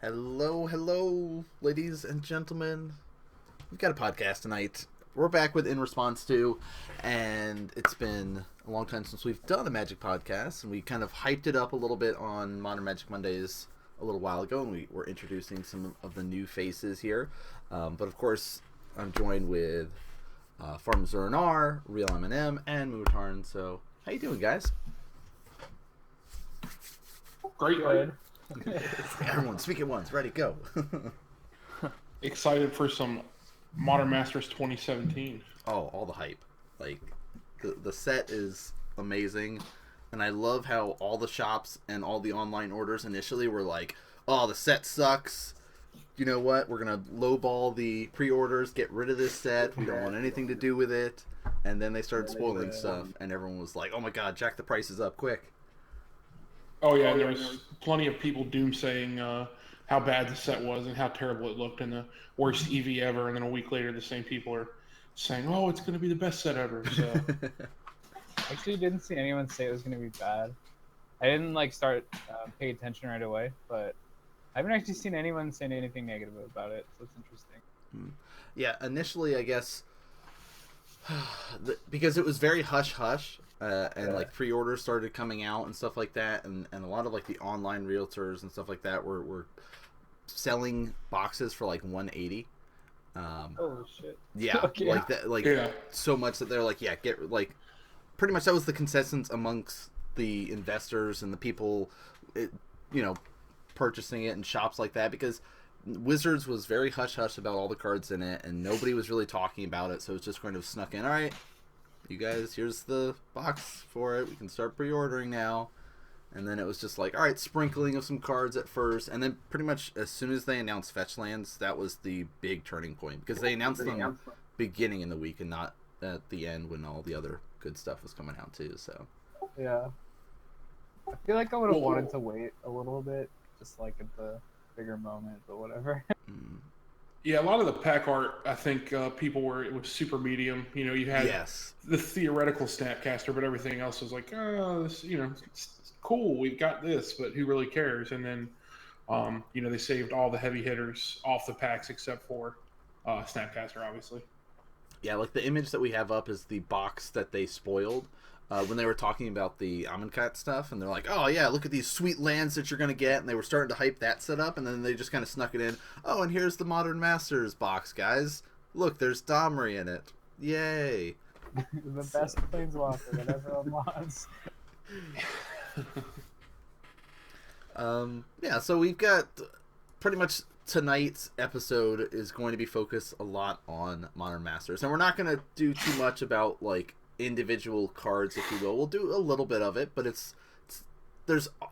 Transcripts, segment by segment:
Hello, hello, ladies and gentlemen. We've got a podcast tonight. We're back with In Response To, and it's been a long time since we've done a Magic podcast, and we kind of hyped it up a little bit on Modern Magic Mondays a little while ago, and we were introducing some of the new faces here. But of course, I'm joined with Farm Zernar, Real M&M, and Mootarn. So, how you doing, guys? Great. Good. Everyone, speak at once. Ready, go. Excited for some Modern Masters 2017. Oh, all the hype. Like, the set is amazing, and I love how all the shops and all the online orders initially were like, oh, the set sucks. You know what? We're going to lowball the pre-orders, get rid of this set. We don't want anything to do with it. And then they started spoiling stuff, and everyone was like, oh my god, jack the prices up, quick. Oh yeah, there was plenty of people doomsaying how bad the set was and how terrible it looked and the worst EV ever. And then a week later, the same people are saying, "Oh, it's going to be the best set ever." So Actually, didn't see anyone say it was going to be bad. I didn't start pay attention right away, but I haven't actually seen anyone say anything negative about it. So it's interesting. Yeah, initially, I guess, because it was very hush-hush. And pre-orders started coming out and stuff like that, and a lot of the online realtors and stuff like that were selling boxes for $180. Oh shit! Yeah, Okay. So much that they're get pretty much that was the consensus amongst the investors and the people, purchasing it in shops like that, because Wizards was very hush hush about all the cards in it, and nobody was really talking about it, so it's just kind of snuck in. All right. You guys, here's the box for it. We can start pre-ordering now. And then it was just all right, sprinkling of some cards at first. And then pretty much as soon as they announced Fetch Lands, that was the big turning point. Because they announced them beginning in the week and not at the end when all the other good stuff was coming out too. So Yeah. I feel like I would have wanted to wait a little bit, just at the bigger moment, but whatever. yeah, a lot of the pack art, I think it was super medium. You had the theoretical Snapcaster, but everything else was like, oh, this, it's cool. We've got this, but who really cares? And then, they saved all the heavy hitters off the packs except for Snapcaster, obviously. Yeah, the image that we have up is the box that they spoiled when they were talking about the Amonkhet stuff, and they're like, oh yeah, look at these sweet lands that you're going to get, and they were starting to hype that setup, and then they just kind of snuck it in. Oh, and here's the Modern Masters box, guys. Look, there's Domri in it. Yay. The best planeswalker that ever unlocks. Yeah, so we've got pretty much tonight's episode is going to be focused a lot on Modern Masters, and we're not going to do too much about individual cards, if you will. We'll do a little bit of it, but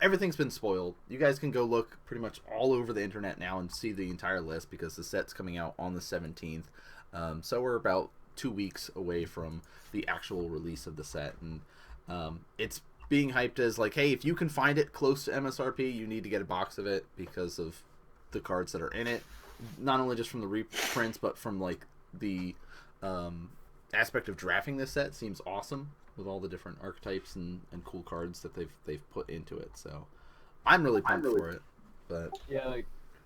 everything's been spoiled. You guys can go look pretty much all over the internet now and see the entire list, because the set's coming out on the 17th. So we're about 2 weeks away from the actual release of the set, and it's being hyped as hey, if you can find it close to MSRP, you need to get a box of it because of the cards that are in it, not only just from the reprints, but from the aspect of drafting this set. Seems awesome with all the different archetypes and cool cards that they've put into it. So I'm really pumped for it. But yeah,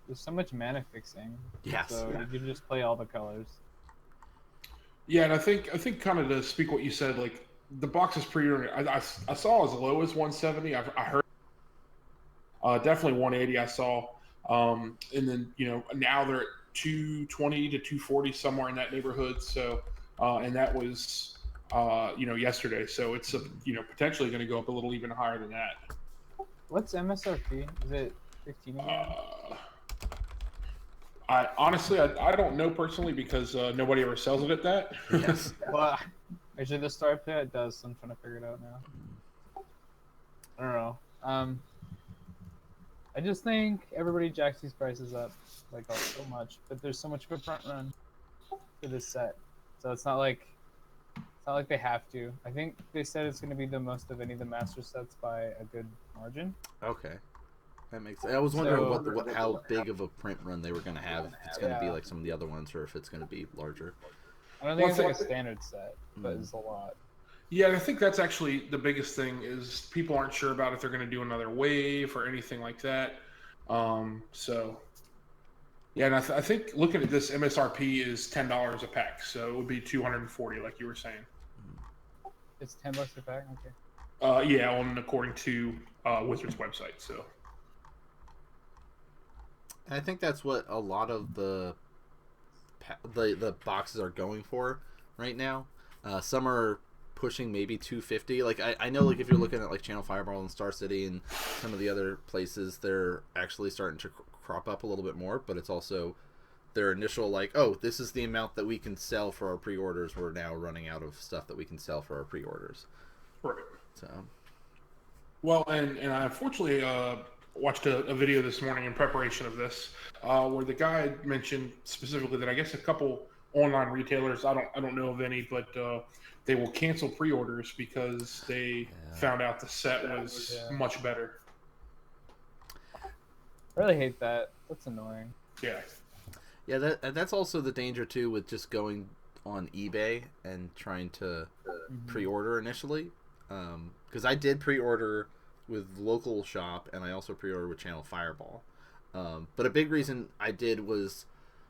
there's so much mana fixing. Yes. So you can just play all the colors. Yeah, and I think kind of to speak what you said, the boxes pre-ordering, I saw as low as 170. I heard definitely 180. I saw, and then now they're at 220 to 240, somewhere in that neighborhood. So, and that was yesterday. So it's potentially going to go up a little even higher than that. What's MSRP? Is it 15 again? I honestly don't know personally, because nobody ever sells it at that. yes. Well, actually, the Star Pit does, so I'm trying to figure it out now. I don't know. I just think everybody jacks these prices up so much, but there's so much of a front run for this set, so it's not like they have to. I think they said it's going to be the most of any of the master sets by a good margin. Okay. That makes sense. I was wondering how big of a print run they were going to have. If it's going to be like some of the other ones, or if it's going to be larger. I don't think it's a standard set, but it's a lot. Yeah, I think that's actually the biggest thing, is people aren't sure about if they're going to do another wave or anything like that. So Yeah, and I think looking at this, MSRP is $10 a pack, so it would be 240, like you were saying. It's $10 a pack. Okay. Yeah, on according to Wizards website. So And I think that's what a lot of the boxes are going for right now. Some are pushing maybe 250. Like I know, like if you're looking at like Channel Fireball and Star City and some of the other places, they're actually starting to crop up a little bit more. But it's also their initial like, oh, this is the amount that we can sell for our pre-orders. We're now running out of stuff that we can sell for our pre-orders. right. So Well, and I unfortunately watched a video this morning in preparation of this, where the guy mentioned specifically that I guess a couple online retailers, I don't know of any, but they will cancel pre-orders because they found out the set was much better. I really hate that. That's annoying. Yeah. yeah, that's also the danger too with just going on eBay and trying to pre-order initially. Because I did pre-order with local shop and I also pre-ordered with Channel Fireball. But a big reason I did was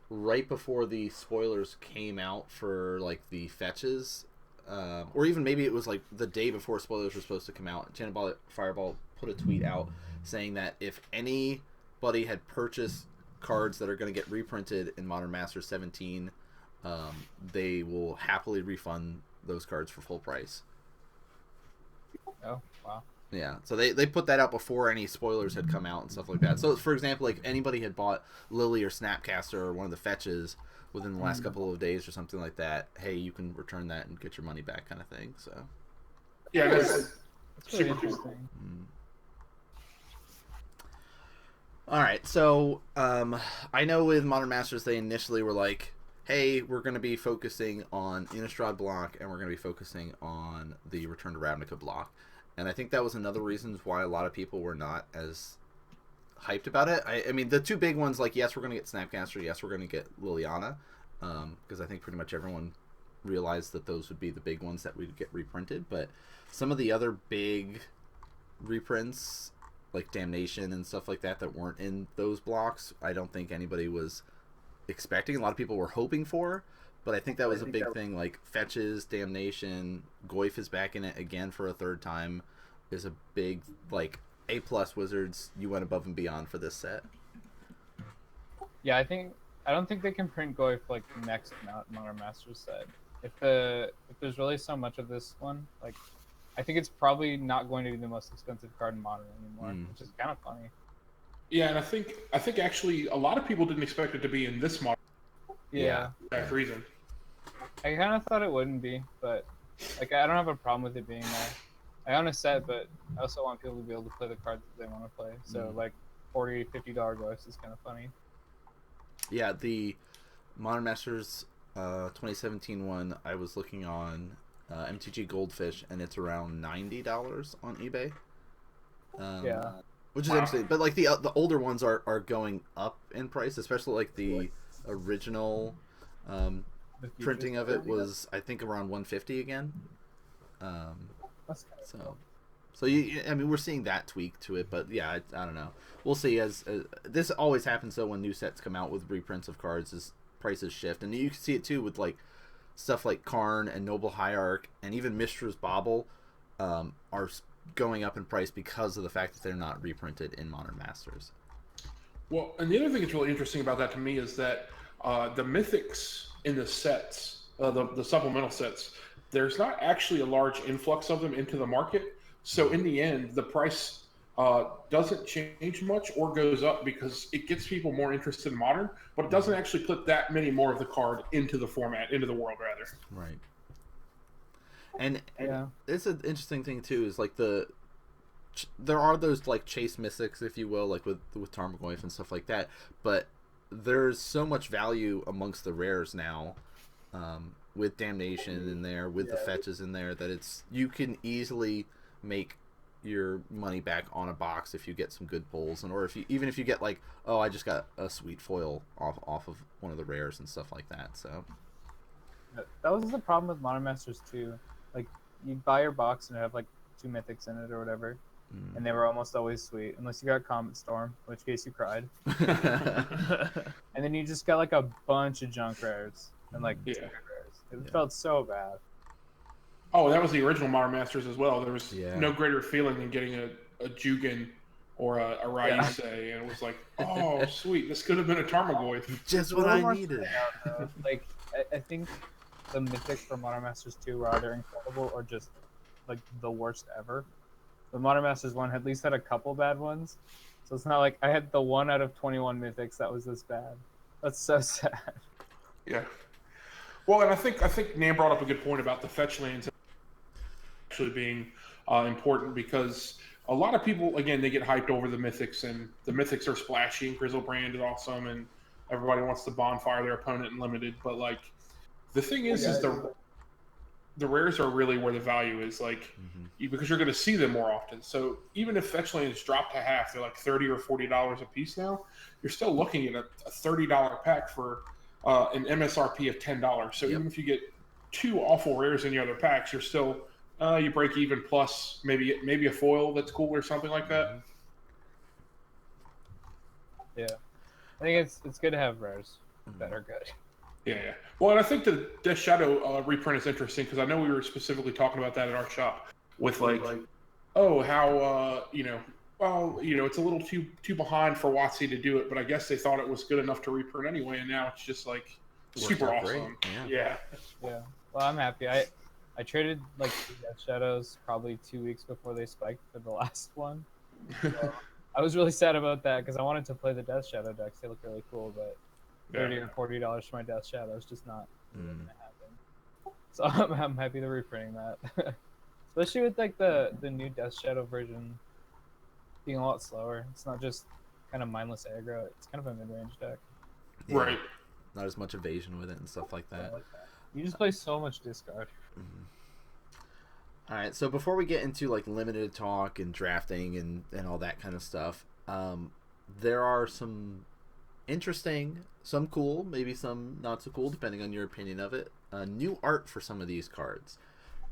right before the spoilers came out for like the fetches, or even maybe it was like the day before spoilers were supposed to come out. Channel Fireball put a tweet out saying that if anybody had purchased cards that are going to get reprinted in Modern Masters 17, they will happily refund those cards for full price. Oh, wow. Yeah, so they put that out before any spoilers had come out and stuff like that. So, for example, like anybody had bought Lily or Snapcaster or one of the fetches within the last couple of days or something like that, hey, you can return that and get your money back, kind of thing. So, Yeah, that's That's really super cool. interesting. all right. So, I know with Modern Masters they initially were like, hey, we're going to be focusing on Innistrad block and we're going to be focusing on the Return to Ravnica block. And I think that was another reason why a lot of people were not as hyped about it. I mean, the two big ones, like, yes, we're going to get Snapcaster, yes, we're going to get Liliana, because I think pretty much everyone realized that those would be the big ones that would get reprinted. But some of the other big reprints, like Damnation and stuff like that, that weren't in those blocks, I don't think anybody was expecting. A lot of people were hoping for. But I think that was a big thing, like Fetches, Damnation, Goyf is back in it again for a third time, is a big, like, A+ Wizards, you went above and beyond for this set. Yeah, I don't think they can print Goyf like next Modern Masters set. If there's really so much of this one, like, I think it's probably not going to be the most expensive card in Modern anymore, which is kind of funny. Yeah, and I think actually a lot of people didn't expect it to be in this model. Yeah. For that reason. I kind of thought it wouldn't be, but like I don't have a problem with it being there. I own a set, but I also want people to be able to play the cards that they want to play. So like $40, $50 ghost is kind of funny. Yeah, the Modern Masters 2017 one, I was looking on MTG Goldfish, and it's around $90 on eBay. Yeah. Which is interesting, but like the older ones are going up in price, especially like the original printing of it was, I think, around 150 again. That's kind of cool. So I mean, we're seeing that tweak to it, but yeah, I don't know. We'll see. As this always happens, though, when new sets come out with reprints of cards, is prices shift, and you can see it too with like stuff like Karn and Noble Hierarch, and even Mistra's Bauble are going up in price because of the fact that they're not reprinted in Modern Masters. Well, and the other thing that's really interesting about that to me is that the mythics in the sets, the supplemental sets, there's not actually a large influx of them into the market. So in the end, the price doesn't change much or goes up because it gets people more interested in Modern, but it doesn't actually put that many more of the card into the format, into the world, rather. Right. And Yeah. it's an interesting thing too, is like there are those like chase mythics, if you will, like with Tarmogoyf and stuff like that, but there's so much value amongst the rares now, with Damnation in there, with the fetches in there, that you can easily make your money back on a box if you get some good pulls, and or even if you get like, oh, I just got a sweet foil off of one of the rares and stuff like that. So That was the problem with Modern Masters too. Like, you buy your box and it have like 2 mythics in it or whatever, and they were almost always sweet, unless you got Comet Storm, in which case you cried. And then you just got like a bunch of junk rares and like secret rares. It felt so bad. Oh, that was the original Modern Masters as well. There was no greater feeling than getting a Jugen or a Raise, and it was like, oh, sweet, this could have been a Tarmogoyf. Just what I needed. Like, I think the mythics for Modern Masters 2 were either incredible or just like the worst ever. The Modern Masters 1 at least had a couple bad ones, so it's not like I had the 1 out of 21 mythics that was this bad. That's so sad. Yeah. Well, and I think Nan brought up a good point about the fetch lands actually being important, because a lot of people, again, they get hyped over the mythics, and the mythics are splashy, and Grizzlebrand is awesome, and everybody wants to bonfire their opponent in limited. But like, the thing is the rares are really where the value is, like, because you're going to see them more often. So even if fetch lands drop to half, they're like $30 or $40 a piece now. You're still looking at a $30 pack for an MSRP of $10. So even if you get 2 awful rares in the other packs, you're still you break even, plus maybe a foil that's cool or something like that. Yeah, I think it's good to have rares that are good. Yeah. Well, and I think the Death Shadow reprint is interesting, because I know we were specifically talking about that at our shop with like how it's a little too behind for WotC to do it, but I guess they thought it was good enough to reprint anyway, and now it's just like super awesome. Yeah. Well, I'm happy. I traded like 2 Death Shadows probably 2 weeks before they spiked for the last one. So I was really sad about that, because I wanted to play the Death Shadow decks. They look really cool, but $30 or $40 for my Death Shadow is just not going to happen. So I'm happy they're reprinting that. Especially with like the new Death Shadow version being a lot slower. It's not just kind of mindless aggro. It's kind of a mid-range deck. Yeah. Right. Not as much evasion with it and stuff like that. You just play so much discard. All right, so before we get into like limited talk and drafting and all that kind of stuff, there are some interesting, some cool, maybe some not so cool, depending on your opinion of it, new art for some of these cards.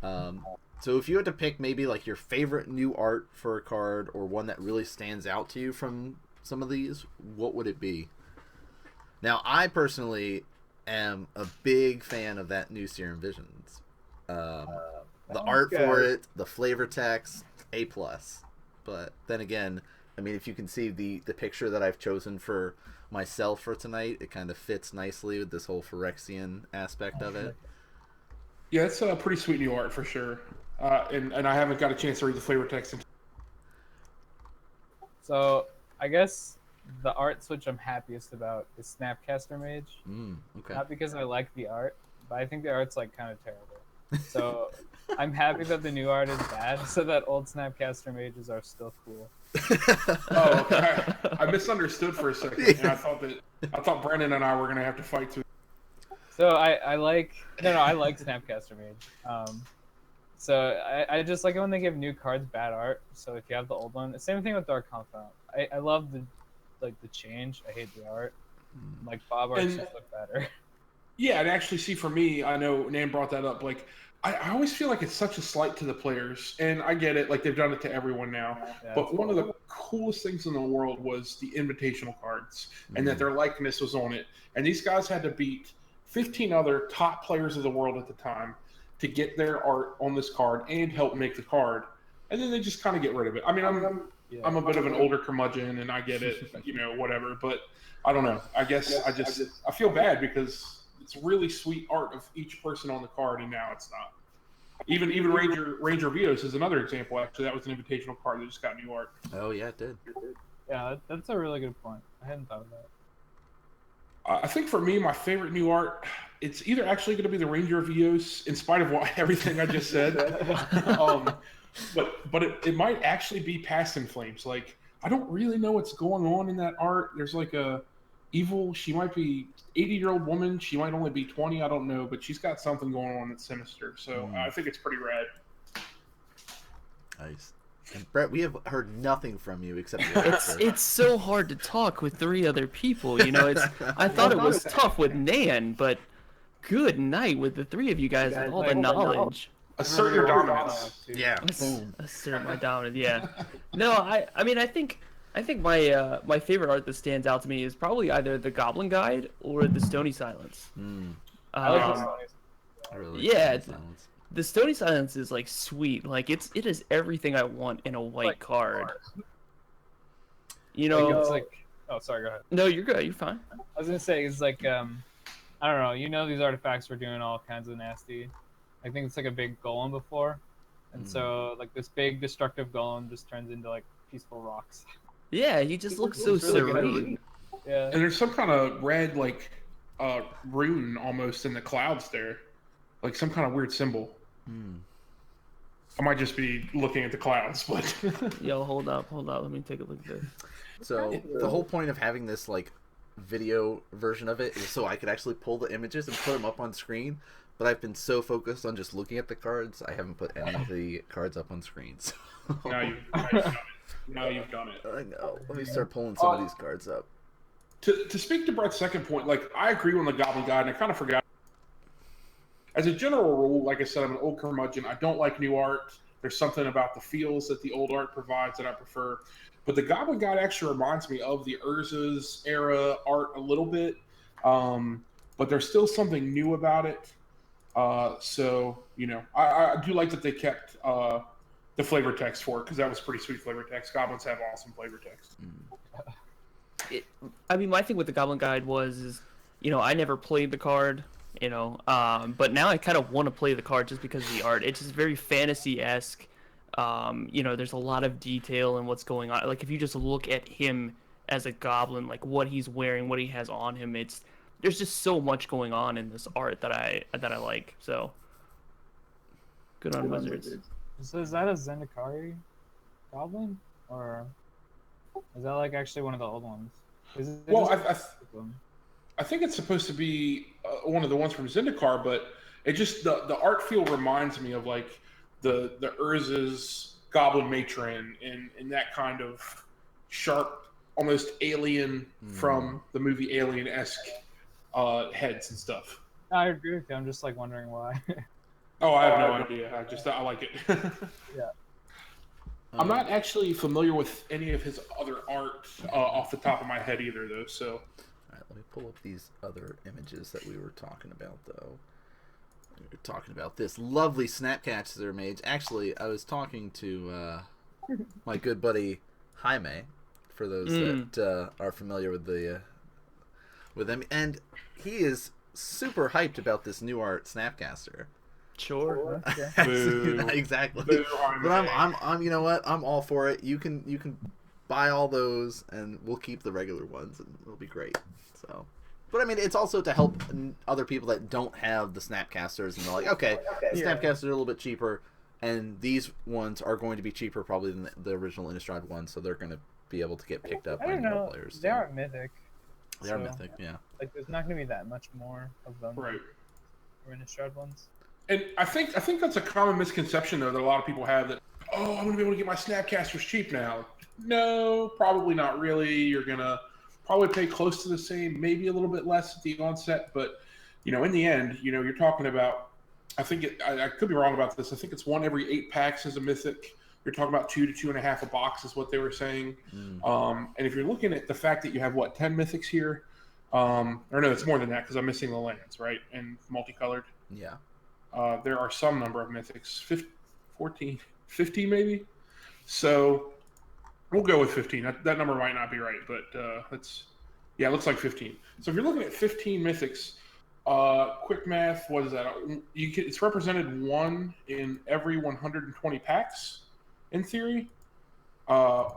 So if you had to pick maybe like your favorite new art for a card, or one that really stands out to you from some of these, what would it be? Now, I personally am a big fan of that new Serum Visions. The art for it, the flavor text, A+. But then again, I mean, if you can see the picture that I've chosen for myself for tonight, it kind of fits nicely with this whole Phyrexian aspect of it. Yeah, it's a pretty sweet new art for sure. And I haven't got a chance to read the flavor text. So I guess the art switch I'm happiest about is Snapcaster Mage. Okay. Not because I like the art, but I think the art's like kind of terrible. So I'm happy that the new art is bad, so that old Snapcaster Mages are still cool. Oh, okay. I misunderstood for a second, and I thought Brandon and I were gonna have to fight through. So I like Snapcaster Mage. So I just like it when they give new cards bad art. So if you have the old one, same thing with Dark Confidant. I love the change. I hate the art. Like Bob arts just look better. Yeah, and actually, see, for me, I know Nan brought that up. Like, I always feel like it's such a slight to the players, and I get it. Like, they've done it to everyone now. Yeah, but one of the coolest things in the world was the invitational cards, and that their likeness was on it. And these guys had to beat 15 other top players of the world at the time to get their art on this card and help make the card. And then they just kind of get rid of it. I mean, I'm a bit of an older curmudgeon, and I get it, whatever. But I don't know. I guess I feel bad, because it's really sweet art of each person on the card, and now it's not. Even Ranger Vios is another example. Actually, that was an invitational card that just got new art. Oh yeah, it did. Yeah, that's a really good point. I hadn't thought of that. I think for me, my favorite new art, it's either actually going to be the Ranger Vios, in spite of everything I just said, but it might actually be Past in Flames. Like, I don't really know what's going on in that art. There's like a evil. She might be 80-year-old woman. She might only be 20. I don't know, but she's got something going on that's sinister. So I think it's pretty rad. Nice. And Brett, we have heard nothing from you except it's so hard to talk with 3 other people. I thought it was tough with Nan, but good night with the 3 of you guys with all the knowledge. Assert your dominance. Yeah. Boom. Assert my dominance. Yeah. No, I mean, I think my my favorite art that stands out to me is probably either the Goblin Guide or the Stony Silence. I like Um, the Sony's. I really Yeah, like Silence. the Stony Silence is like sweet. Like it is everything I want in a white Like, card. You Like, know, it's like, oh, sorry, go ahead. no, you're good. You're fine. I was gonna say it's like I don't know. You know, these artifacts were doing all kinds of nasty. I think it's like a big golem before, and so like this big destructive golem just turns into like peaceful rocks. Yeah, he just looks so It's really good. serene. Yeah. And there's some kind of red like rune almost in the clouds there, like some kind of weird symbol. I might just be looking at the clouds, but Yo, hold up. Let me take a look at this. So the whole point of having this like video version of it is so I could actually pull the images and put them up on screen. But I've been so focused on just looking at the cards, I haven't put any of the cards up on screens. now you've done it. Now you've done it. I know. Let me start pulling some of these cards up. To speak to Brett's second point, like I agree with the Goblin Guide, and I kind of forgot. As a general rule, like I said, I'm an old curmudgeon. I don't like new art. There's something about the feels that the old art provides that I prefer. But the Goblin Guide actually reminds me of the Urza's era art a little bit. But there's still something new about it. So, you know, I do like that they kept the flavor text for it because that was pretty sweet flavor text. Goblins have awesome flavor text. I mean, my thing with the Goblin Guide is, you know, I never played the card, you know, but now I kind of want to play the card just because of the art. It's just very fantasy-esque. You know, there's a lot of detail in what's going on. Like, if you just look at him as a goblin, like what he's wearing, what he has on him, there's just so much going on in this art that I like. So, good on Wizards. So is that a Zendikari goblin, or is that like actually one of the old ones? Well, I think it's supposed to be one of the ones from Zendikar, but it just the art feel reminds me of like the Urza's Goblin Matron and that kind of sharp, almost alien from the movie Alien-esque heads and stuff. I agree with you. I'm just like wondering why. Oh, I have no idea. I like it. Yeah. I'm not actually familiar with any of his other art off the top of my head either, though. So, All right, let me pull up these other images that we were talking about, though. We were talking about this lovely Snapcaster mage. Actually, I was talking to my good buddy Jaime, for those that are familiar with with him, and he is super hyped about this new art Snapcaster. Sure. Boo. Exactly. Boo, But I'm you know what? I'm all for it. You can buy all those, and we'll keep the regular ones, and it'll be great. So, but I mean, it's also to help other people that don't have the Snapcasters, and they're like, okay, the Snapcasters are a little bit cheaper, and these ones are going to be cheaper probably than the original Innistrad ones, so they're going to be able to get picked up I by don't more know. players. They too. aren't mythic. They are so, mythic, yeah. Like, there's not gonna be that much more of them. right. Or Innistrad ones. And I think that's a common misconception though that a lot of people have that I'm gonna be able to get my Snapcasters cheap now. No, probably not really. You're gonna probably pay close to the same, maybe a little bit less at the onset, but you know, in the end, you know, you're talking about. I think I could be wrong about this. I think it's 1 every 8 packs is a mythic. You're talking about 2 to 2.5 a box is what they were saying. And if you're looking at the fact that you have 10 mythics here, or no, it's more than that because I'm missing the lands, right? And multicolored. Yeah. There are some number of mythics, 14, 15 maybe. So we'll go with 15. That number might not be right, but it looks like 15. So if you're looking at 15 mythics, quick math, what is that? It's represented 1 in every 120 packs, in theory,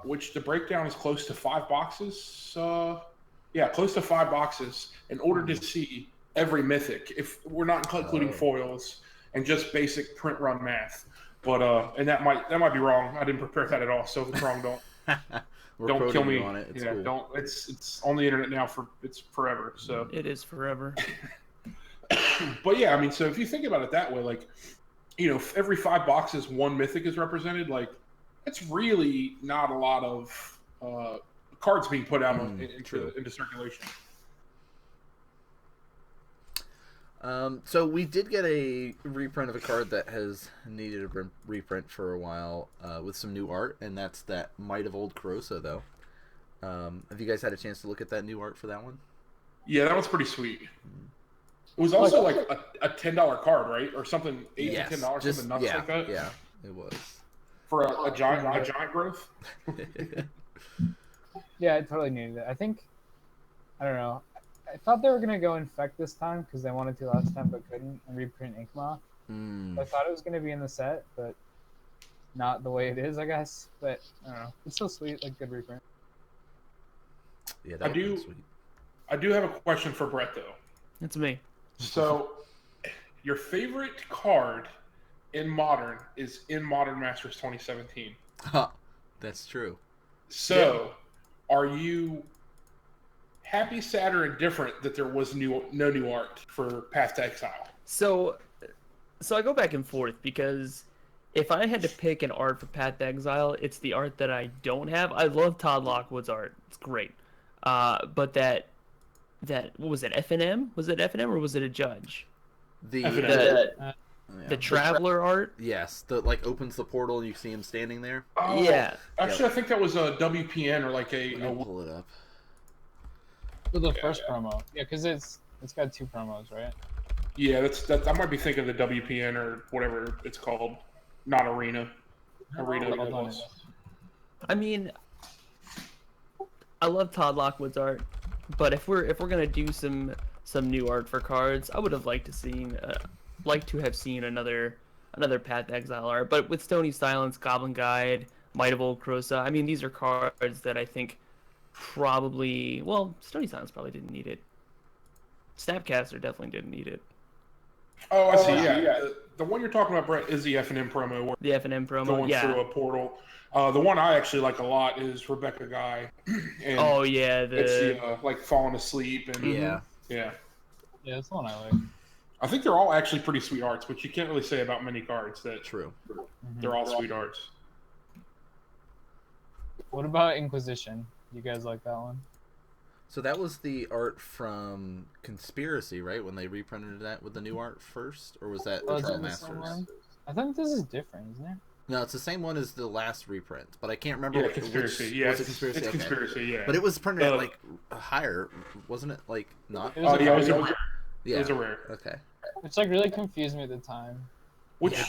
which the breakdown is close to 5 boxes. Close to 5 boxes in order to see every mythic, if we're not including foils and just basic print run math. But and that might be wrong. I didn't prepare that at all. So if it's wrong, don't kill me. On it. It's yeah, cool. It's on the internet now it's forever. So It is forever. but yeah, I mean, so if you think about it that way, like, you know, every 5 boxes 1 mythic is represented, like it's really not a lot of cards being put out into circulation. So we did get a reprint of a card that has needed a reprint for a while, with some new art, and that's that Might of Old Corrosa, though. Have you guys had a chance to look at that new art for that one? Yeah, that was pretty sweet. It was also like a $10 card, right, or something, $8 to $10, something nuts like that. Yeah, it was. For a giant growth. Yeah, I totally needed it. I don't know. I thought they were gonna go Infect this time because they wanted to last time but couldn't, and reprint Inkmoth. I thought it was gonna be in the set, but not the way it is, I guess. But I don't know. It's still sweet, like good reprint. Yeah, that was sweet. I do have a question for Brett though. It's me. So, your favorite card in Modern is in Modern Masters 2017. That's true. So, are you happy, sad, or indifferent that there was no new art for Path to Exile? So I go back and forth because if I had to pick an art for Path to Exile, it's the art that I don't have. I love Todd Lockwood's art. It's great. But that what was it, FNM? Was it FNM or was it a Judge? The Traveler art? Yes, the opens the portal and you see him standing there. Oh, yeah. Actually, I think that was a WPN or like a Pull it up. For the first promo. Yeah, because it's got 2 promos, right? Yeah, that's I might be thinking of the WPN or whatever it's called, not Arena. Arena. I mean, I love Todd Lockwood's art, but if we're gonna do some new art for cards, I would have liked to have seen another Path to Exile art. But with Stony Silence, Goblin Guide, Might of Old Corrosa, I mean, these are cards that I think probably, well, Stony Silence probably didn't need it. Snapcaster definitely didn't need it. Oh, I see. Yeah. The one you're talking about, Brett, is the FNM promo. Where the FNM promo, going through a portal. The one I actually like a lot is Rebecca Guy. And oh yeah, it's the like falling asleep and yeah. Yeah, that's the one I like. I think they're all actually pretty sweet arts, which you can't really say about many cards. That True. They're all sweet arts. What about Inquisition? You guys like that one? So that was the art from Conspiracy, right? When they reprinted that with the new art first, or was that Eternal Masters? I think this is different, isn't it? No, it's the same one as the last reprint, but I can't remember. Yeah, Conspiracy. Was it Conspiracy? It's Conspiracy. Yeah. But it was printed at higher, wasn't it? Like not. It was it was a rare. Yeah. It was a rare. Okay. Which really confused me at the time. Which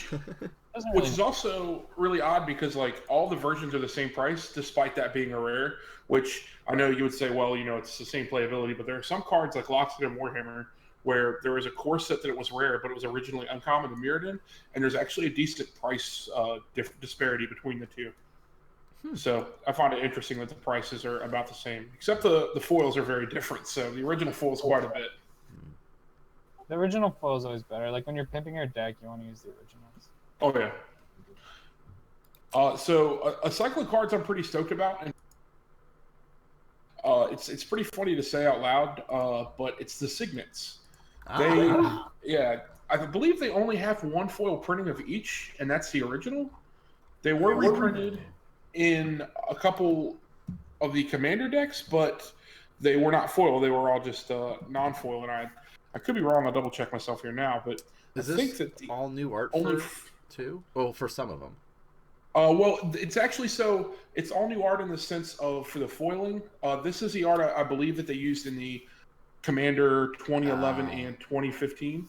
is also really odd because all the versions are the same price despite that being a rare, which I know you would say, well, it's the same playability, but there are some cards like Loxodon and Warhammer where there was a core set that it was rare, but it was originally uncommon to Mirrodin, and there's actually a decent price disparity between the two. So I find it interesting that the prices are about the same, except the foils are very different. So the original foil is quite a bit. The original foil is always better. Like when you're pimping your deck, you want to use the originals. Oh yeah. So a cycle of cards I'm pretty stoked about, and it's pretty funny to say out loud, but it's the Signets. I believe they only have one foil printing of each, and that's the original. They were reprinted in a couple of the Commander decks, but they were not foil. They were all just non-foil, and I could be wrong. I'll double check myself here now, but I think that all new art too? Well, for some of them. Well, it's actually it's all new art in the sense of for the foiling. This is the art I believe that they used in the Commander 2011 and 2015,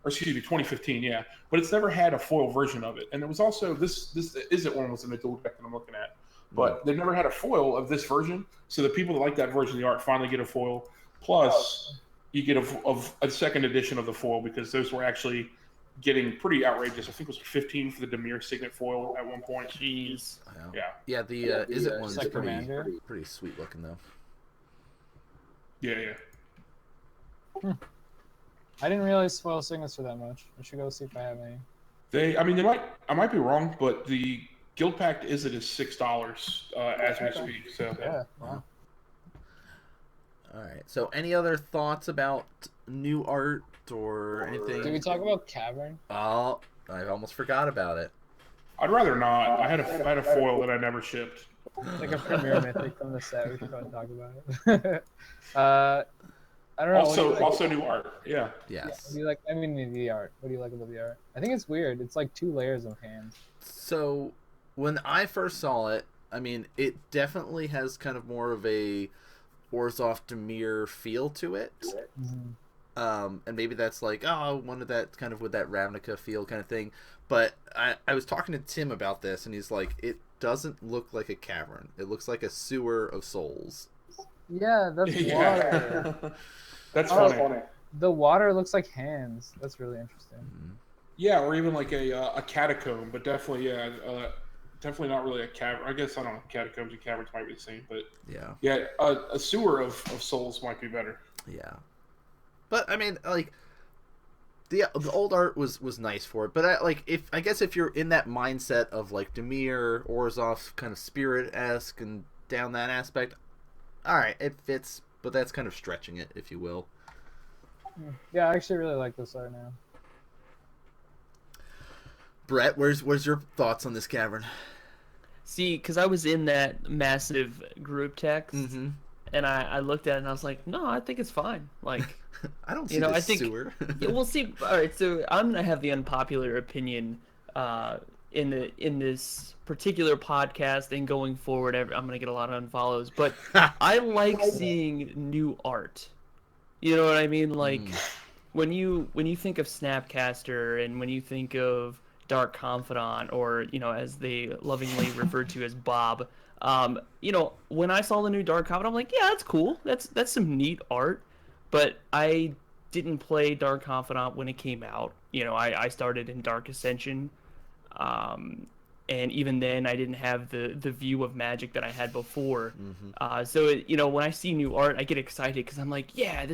or excuse me, 2015. Yeah, but it's never had a foil version of it, and it was also this isn't one was in the dual deck that I'm looking at, but they've never had a foil of this version. So the people that like that version of the art finally get a foil. Plus, you get a second edition of the foil because those were actually getting pretty outrageous. I think it was 15 for the Dimir Signet foil at one point. Jeez. Yeah. The Is It one's pretty sweet looking though. Yeah. I didn't realize foil signets were that much. I should go see if I have any. I might be wrong, but the Guild Pact is $6 as we speak. So yeah. Wow. All right. So, any other thoughts about new art or anything? Did we talk about Cavern? Oh, I almost forgot about it. I'd rather not. I had a foil that I never shipped. It's like a premier mythic from the set. We should probably talk about it. I don't know. What do you like? Also new art. Yeah. Yeah, Yes. what do you like? I mean, the art. What do you like about the art? I think it's weird. It's like 2 layers of hands. So when I first saw it, I mean, it definitely has kind of more of a Orzhov Dimir feel to it. And maybe that's like, oh, I wanted that kind of with that Ravnica feel kind of thing. But I was talking to Tim about this, and he's like, it doesn't look like a cavern. It looks like a sewer of souls. Yeah, that's water. That's Oh, funny. The water looks like hands. That's really interesting. Yeah, or even like a catacomb, but definitely, definitely not really a cavern. I guess I don't know. Catacombs and caverns might be the same, but Yeah. a sewer of souls might be better. Yeah. But I mean, like the old art was nice for it. But I guess if you're in that mindset of like Dimir, Orzhov kind of spirit-esque and down that aspect, all right, it fits. But that's kind of stretching it, if you will. Yeah, I actually really like this art now. Brett, where's your thoughts on this cavern? See, because I was in that massive group text, Mm-hmm. and I looked at it and I was like, no, I think it's fine. Like, I don't see I this think sewer. yeah, we'll see. All right, so I'm gonna have the unpopular opinion in this particular podcast, and going forward, I'm gonna get a lot of unfollows. But I like seeing new art. You know what I mean? Like when you think of Snapcaster, and when you think of Dark Confidant, or as they lovingly referred to as Bob. When I saw the new Dark Confidant, I'm like, yeah, that's cool. That's some neat art. But I didn't play Dark Confidant when it came out. I started in Dark Ascension, and even then I didn't have the view of Magic that I had before. So when I see new art, I get excited because I'm like, yeah,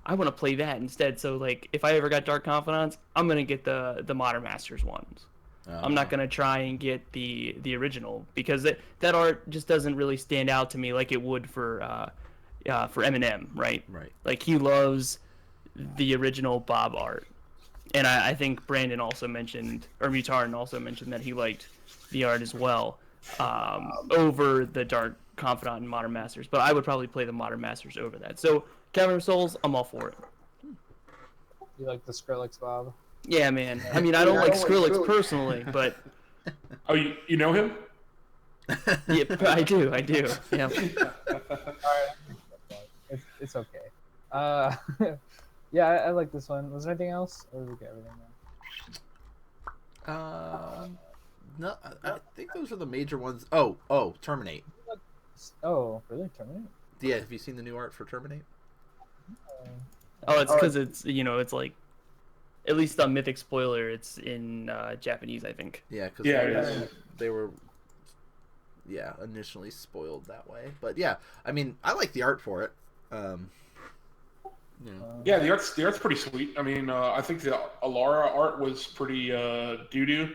I want to play that instead. So like, if I ever got Dark Confidants, I'm gonna get the Modern Masters ones. I'm not gonna try and get the original, because that art just doesn't really stand out to me like it would for Eminem, right? Right. Like, he loves the original Bob art, and I think Brandon also mentioned, or Mutarin also mentioned, that he liked the art as well, over the Dark Confidant and Modern Masters. But I would probably play the Modern Masters over that. So Cavern of Souls, I'm all for it. You like the Skrillex, Bob? Yeah, man. I mean, I don't like Skrillex personally, but Oh, you know him? yeah, I do. Yeah. It's okay. Yeah, I like this one. Was there anything else? Or did we get everything now? No, I think those are the major ones. Oh, Terminate. Oh, really? Terminate? Yeah, have you seen the new art for Terminate? Oh, it's because it's like, at least on Mythic Spoiler, it's in Japanese, I think. Yeah, because Yeah, they were initially spoiled that way. But yeah, I mean, I like the art for it. Yeah, the art's pretty sweet. I mean, I think the Alara art was pretty doo-doo.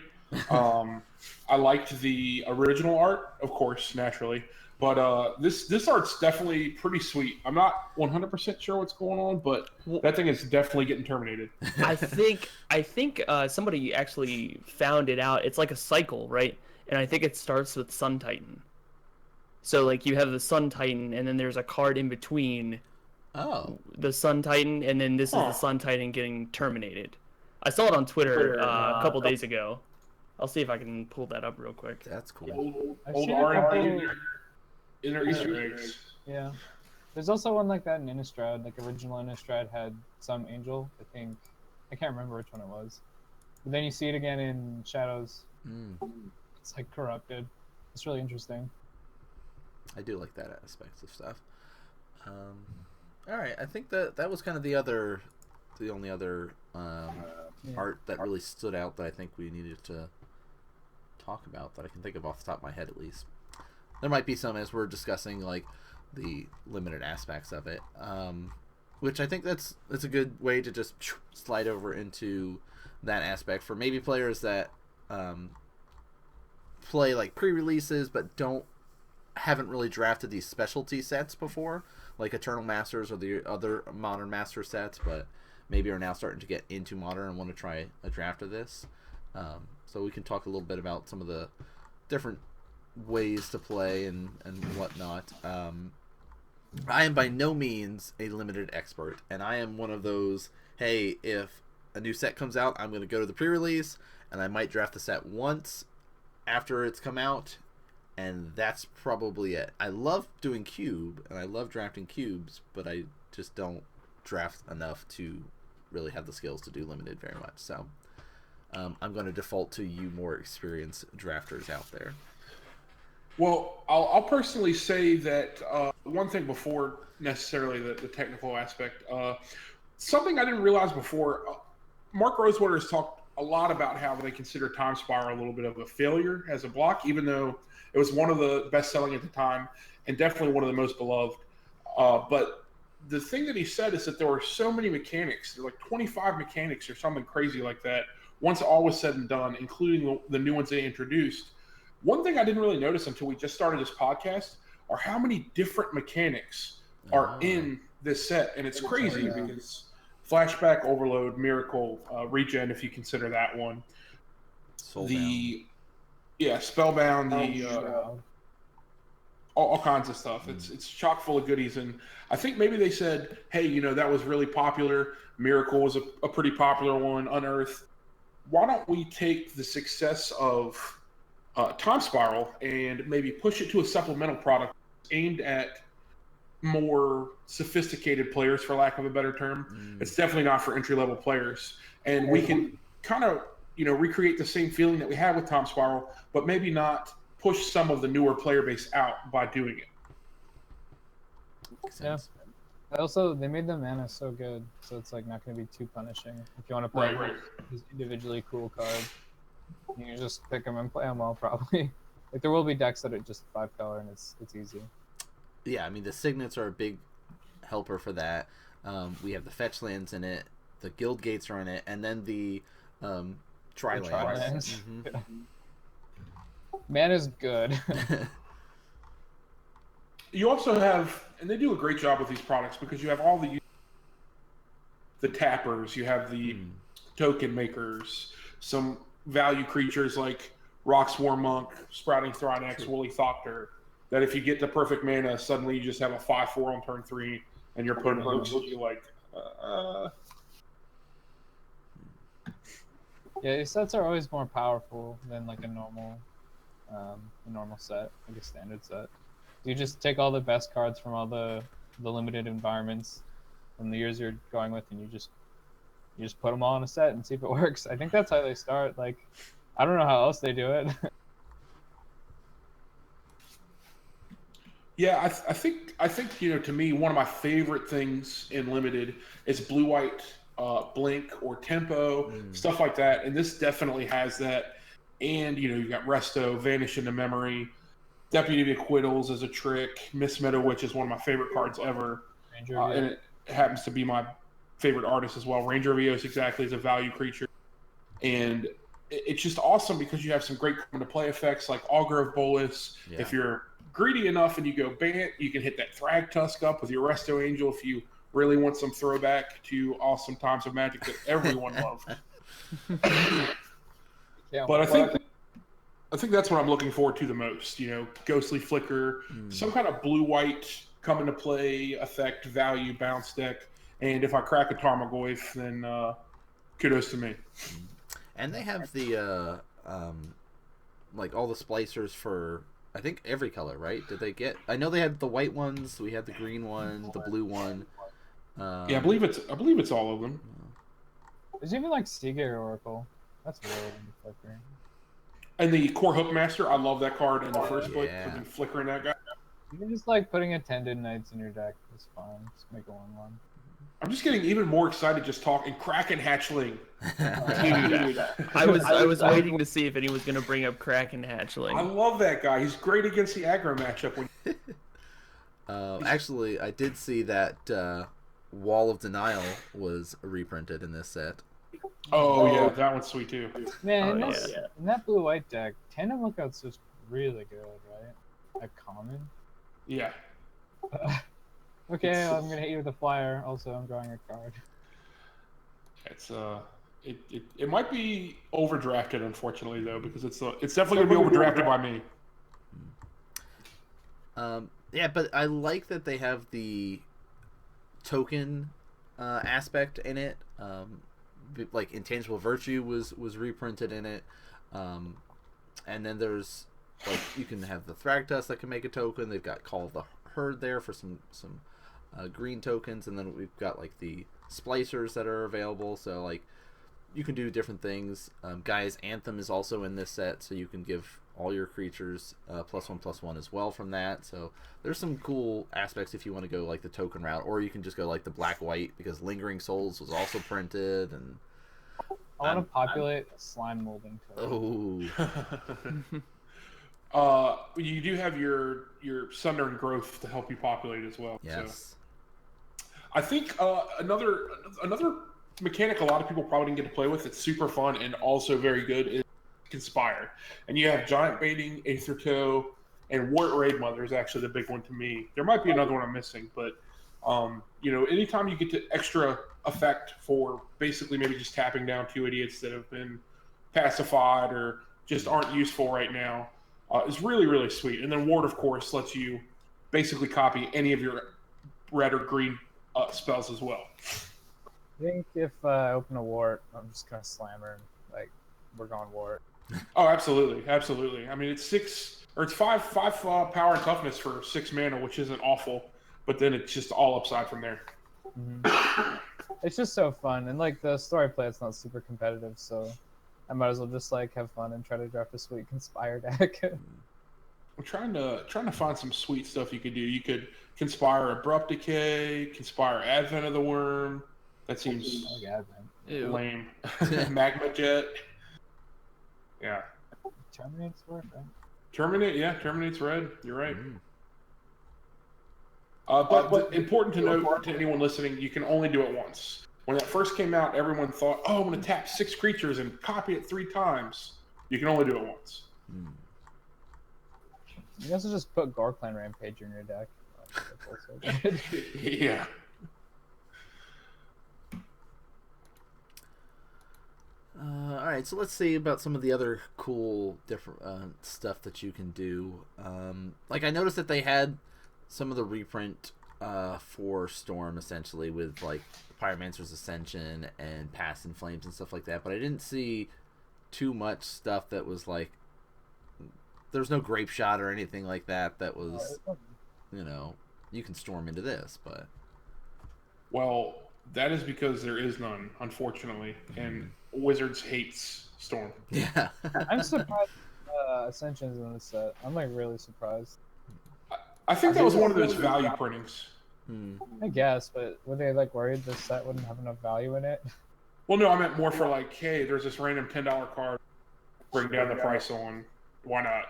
I liked the original art, of course, naturally. But this art's definitely pretty sweet. I'm not 100% sure what's going on, but that thing is definitely getting terminated. I think somebody actually found it out. It's like a cycle, right? And I think it starts with Sun Titan. So like, you have the Sun Titan, and then there's a card in between the Sun Titan, and then this is the Sun Titan getting terminated. I saw it on Twitter a couple days ago. I'll see if I can pull that up real quick. That's cool. Old R&D in their Easter eggs. Yeah. There's also one like that in Innistrad. Like, original Innistrad had some angel. I can't remember which one it was. But then you see it again in Shadows. It's like corrupted. It's really interesting. I do like that aspect of stuff. All right, I think that was kind of the only other art that really stood out that I think we needed to talk about, that I can think of off the top of my head, at least. There might be some as we're discussing like the limited aspects of it, which I think that's a good way to just slide over into that aspect for maybe players that play like pre-releases but haven't really drafted these specialty sets before, like Eternal Masters or the other Modern Master sets, but maybe are now starting to get into Modern and want to try a draft of this. So we can talk a little bit about some of the different ways to play and whatnot. I am by no means a limited expert, and I am one of those, hey, if a new set comes out, I'm going to go to the pre-release, and I might draft the set once after it's come out, and that's probably it. I love doing cube, and I love drafting cubes, but I just don't draft enough to really have the skills to do limited very much. So I'm going to default to you more experienced drafters out there. Well, I'll personally say that one thing before necessarily the technical aspect, something I didn't realize before, Mark Rosewater has talked a lot about how they consider Time Spiral a little bit of a failure as a block, even though it was one of the best selling at the time and definitely one of the most beloved. But the thing that he said is that there were so many mechanics, there were like 25 mechanics or something crazy like that, once all was said and done, including the new ones they introduced. One thing I didn't really notice until we just started this podcast are how many different mechanics are in this set. And it's crazy because Flashback, Overload, Miracle, Regen, if you consider that one. Soulbound. Spellbound, all kinds of stuff. It's chock full of goodies. And I think maybe they said, hey, that was really popular. Miracle was a pretty popular one. Unearth. Why don't we take the success of Time Spiral and maybe push it to a supplemental product aimed at more sophisticated players, for lack of a better term. It's definitely not for entry-level players. And we can kind of, recreate the same feeling that we had with Time Spiral, but maybe not push some of the newer player base out by doing it. Makes Yeah. sense. Also, they made the mana so good, so it's like not going to be too punishing. If you want to play Right. these individually cool cards, you can just pick them and play them well, probably. Like there will be decks that are just 5-color and it's easy. Yeah, I mean, the signets are a big helper for that. We have the fetch lands in it, the guild gates are in it, and then the tri-lands. Tri-lands. Mhm. Mana's good. You also have, and they do a great job with these products because you have all the tappers, you have the token makers, some value creatures like Rocksworn Monk, Sprouting Thrynax, Woolly Thopter, that if you get the perfect mana, suddenly you just have a 5/4 on turn 3, and your opponent looks at you like, Yeah, these sets are always more powerful than like a normal set, like a standard set. You just take all the best cards from all the limited environments from the years you're going with, and you just put them all in a set and see if it works. I think that's how they start. Like, I don't know how else they do it. Yeah, I think to me, one of my favorite things in Limited is blue-white Blink or Tempo, stuff like that. And this definitely has that. And, you've got Resto, Vanish into Memory, Deputy of Acquittals as a trick, Miss Meadow Witch is one of my favorite cards ever. And it happens to be my favorite artist as well. Ranger of Eos exactly is a value creature. And it's just awesome because you have some great come-to-play effects like Augur of Bolus. Yeah. If you're greedy enough and you go Bant, you can hit that Thrag Tusk up with your Resto Angel if you really want some throwback to awesome times of Magic that everyone loved. Yeah, But I think that's what I'm looking forward to the most. Ghostly Flicker, some kind of blue-white come into play effect, value, bounce deck. And if I crack a Tarmogoyf, then kudos to me. And they have the like all the splicers for I think every color, right? Did they get? I know they had the white ones. We had the green one, the blue one. Yeah, I believe it's all of them. There's even like Seagate Oracle. That's weird. Flickering. And the Core Hookmaster, I love that card in the first place yeah. for flickering that guy. Even just like putting Attended Knights in your deck is fine. Just make a 1/1. I'm just getting even more excited just talking Kraken Hatchling. Dude, I was waiting to see if anyone was gonna bring up Kraken Hatchling. I love that guy. He's great against the aggro matchup. Actually, I did see that Wall of Denial was reprinted in this set. Oh yeah, that one's sweet too. Man, Oh, in that blue-white deck, Tandem Lookout's just really good, right? Like common. Yeah. Okay, I'm gonna hit you with a flyer. Also, I'm drawing a card. It's it might be overdrafted, unfortunately, though, because it's definitely gonna be overdrafted by me. Yeah, but I like that they have the token aspect in it. Like Intangible Virtue was reprinted in it, and then there's like you can have the Thragtusk that can make a token. They've got Call of the Herd there for some green tokens, and then we've got like the splicers that are available. So like you can do different things. Gaia's Anthem is also in this set, so you can give all your creatures +1/+1 as well from that. So there's some cool aspects if you want to go like the token route, or you can just go like the black-white because Lingering Souls was also printed. And I want to populate a slime molding token. You do have your Sunder and Growth to help you populate as well. Yes. So. I think another mechanic a lot of people probably didn't get to play with that's super fun and also very good is Conspire. And you have Giant Baiting, Aether Toe, and Wart Raid Mother is actually the big one to me. There might be another one I'm missing, but anytime you get to extra effect for basically maybe just tapping down 2 idiots that have been pacified or just aren't useful right now, is really, really sweet. And then Ward, of course, lets you basically copy any of your red or green spells as well. I think if I open a Wart, I'm just going to slam her and, we're going Wart. Oh, absolutely. Absolutely. I mean, it's 5 power and toughness for 6 mana, which isn't awful, but then it's just all upside from there. Mm-hmm. It's just so fun. And, the story play, it's not super competitive, so I might as well just, have fun and try to draft a sweet Conspire deck. I'm trying to find some sweet stuff you could do. You could Conspire Abrupt Decay, Conspire Advent of the Worm. That seems lame. Magma Jet. Yeah. Terminate's work, right? Terminate's red. You're right. But important to note to anyone listening, you can only do it once. When it first came out, everyone thought, "Oh, I'm going to tap 6 creatures and copy it 3 times." You can only do it once. You can also just put Gorkland Rampage in your deck. Yeah. All right, so let's see about some of the other cool different stuff that you can do. I noticed that they had some of the reprint for Storm essentially with Pyromancer's Ascension and Past in Flames and stuff like that, but I didn't see too much stuff that was there's no Grape Shot or anything like that was you can storm into this, but well, that is because there is none, unfortunately, and Wizards hates Storm. Yeah. I'm surprised Ascension's in this set. I'm really surprised. I think that was one of those value printings. I guess, but were they worried the set wouldn't have enough value in it? Well, no, I meant more for hey, there's this random $10 card, bring down the price on. Why not?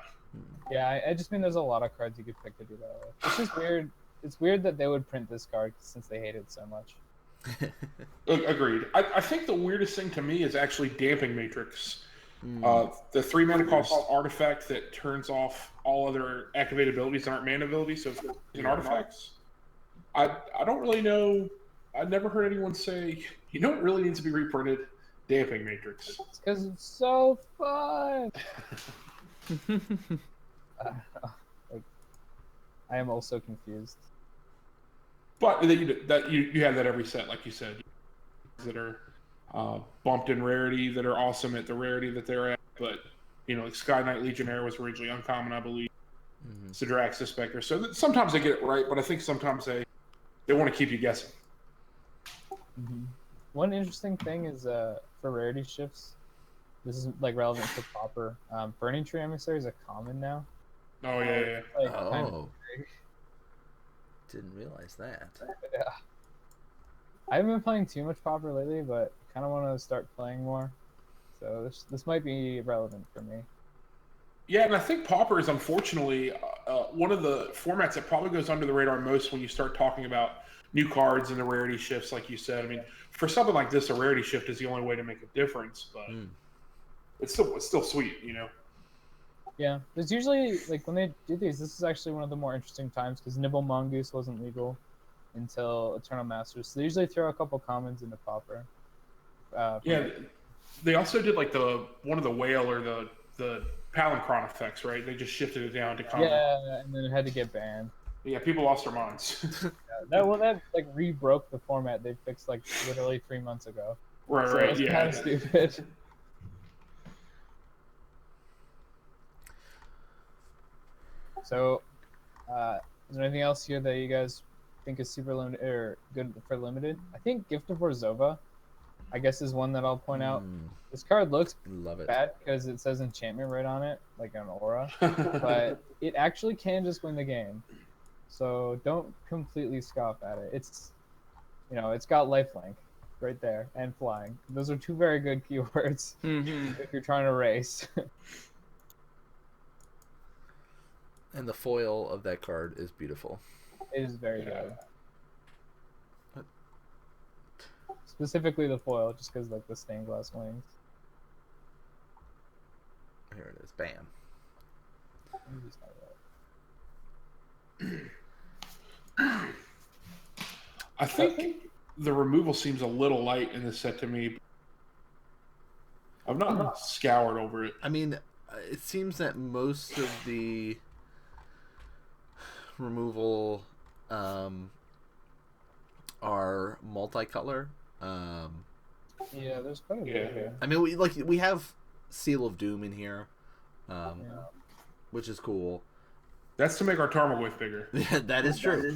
Yeah, I just mean there's a lot of cards you could pick to do that with. It's just weird. It's weird that they would print this card since they hate it so much. Agreed. I think the weirdest thing to me is actually Damping Matrix. The 3 mana cost artifact that turns off all other activated abilities that aren't mana abilities, so in artifacts. I don't really know. I've never heard anyone say, it really needs to be reprinted. Damping Matrix. It's because it's so fun. I am also confused. But you have that every set, like you said, that are bumped in rarity, that are awesome at the rarity that they're at. But Sky Knight Legionnaire was originally uncommon, I believe. Sidrax Spectre. So sometimes they get it right, but I think sometimes they want to keep you guessing. One interesting thing is for rarity shifts. This is relevant to Pauper. Burning Tree Emissary is a common now. Oh yeah. Didn't realize that. Yeah. I haven't been playing too much Pauper lately, but kind of want to start playing more. So this might be relevant for me. Yeah, and I think Pauper is unfortunately one of the formats that probably goes under the radar most when you start talking about new cards and the rarity shifts, like you said. I mean, for something like this, a rarity shift is the only way to make a difference, but it's still sweet, Yeah, there's usually when they do these, this is actually one of the more interesting times because Nibble Mongoose wasn't legal until Eternal Masters. So they usually throw a couple commons into Pauper. They also did one of the whale or the Palancron effects, right? They just shifted it down to common. Yeah, and then it had to get banned. Yeah, people lost their minds. That like re-broke the format they fixed like literally 3 months ago. Right, So right, it's yeah. kind of stupid. So, is there anything else here that you guys think is super limited or good for limited? I think Gift of Orzhova, I guess, is one that I'll point out. This card looks Love it. bad because it says enchantment right on it, like an aura, but it actually can just win the game. So don't completely scoff at it. It's, it's got lifelink right there and flying. Those are two very good keywords if you're trying to race. And the foil of that card is beautiful. It is very good. Specifically the foil, just because like the stained glass wings. Here it is. Bam. I think the removal seems a little light in this set to me. I've not scoured over it. I mean, it seems that most of the removal are multicolor. Yeah, there's quite a bit here. I mean, we have Seal of Doom in here, which is cool. That's to make our Tarmogoyf bigger. Yeah, that is true.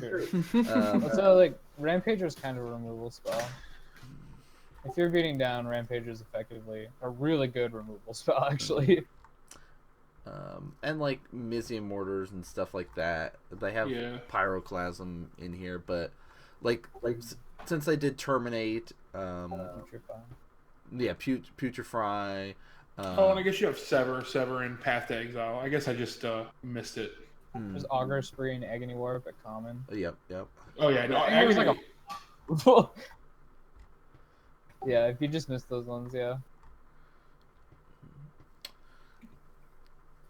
So like Rampager is kind of a removal spell. If you're beating down, Rampager is effectively a really good removal spell, actually. And like Mizium Mortars and stuff like that. They have Pyroclasm in here, but like since they did Terminate, Putrefy. And I guess you have Sever, and Path to Exile. I guess I just missed it. There's Augur Spree and Agony Warp at common. Yep. Oh yeah, no, Agony's Agony. like yeah, if you just missed those ones, yeah.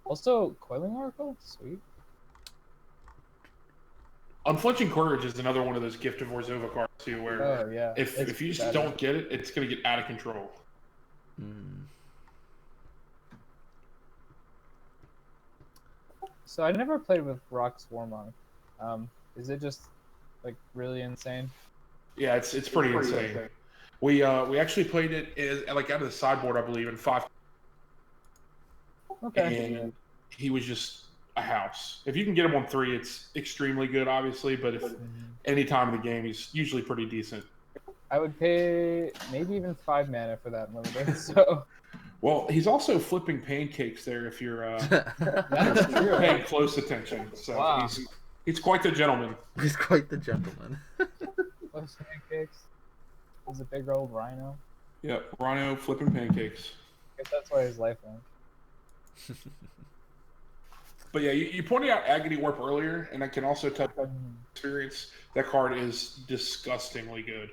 Also, Coiling Oracle, sweet. Unflinching Courage is another one of those Gift of Orzhova cards too, where if you just don't get it, it's gonna get out of control. So I never played with Rock's Warmonk. Is it just like really insane? Yeah, it's pretty insane. We actually played it like out of the sideboard, I believe, in 5. Okay. And he was just a house. If you can get him on 3, it's extremely good, obviously. But if any time in the game, he's usually pretty decent. I would pay maybe even 5 mana for that limited. So. Well, he's also flipping pancakes there if you're That's true. paying close attention. So Wow. he's quite the gentleman. He's quite the gentleman. Those pancakes. He's a big old rhino. Yep, Rhino flipping pancakes. I guess that's why his lifelink. But yeah, you pointed out Agony Warp earlier, and I can also touch on experience. That card is disgustingly good.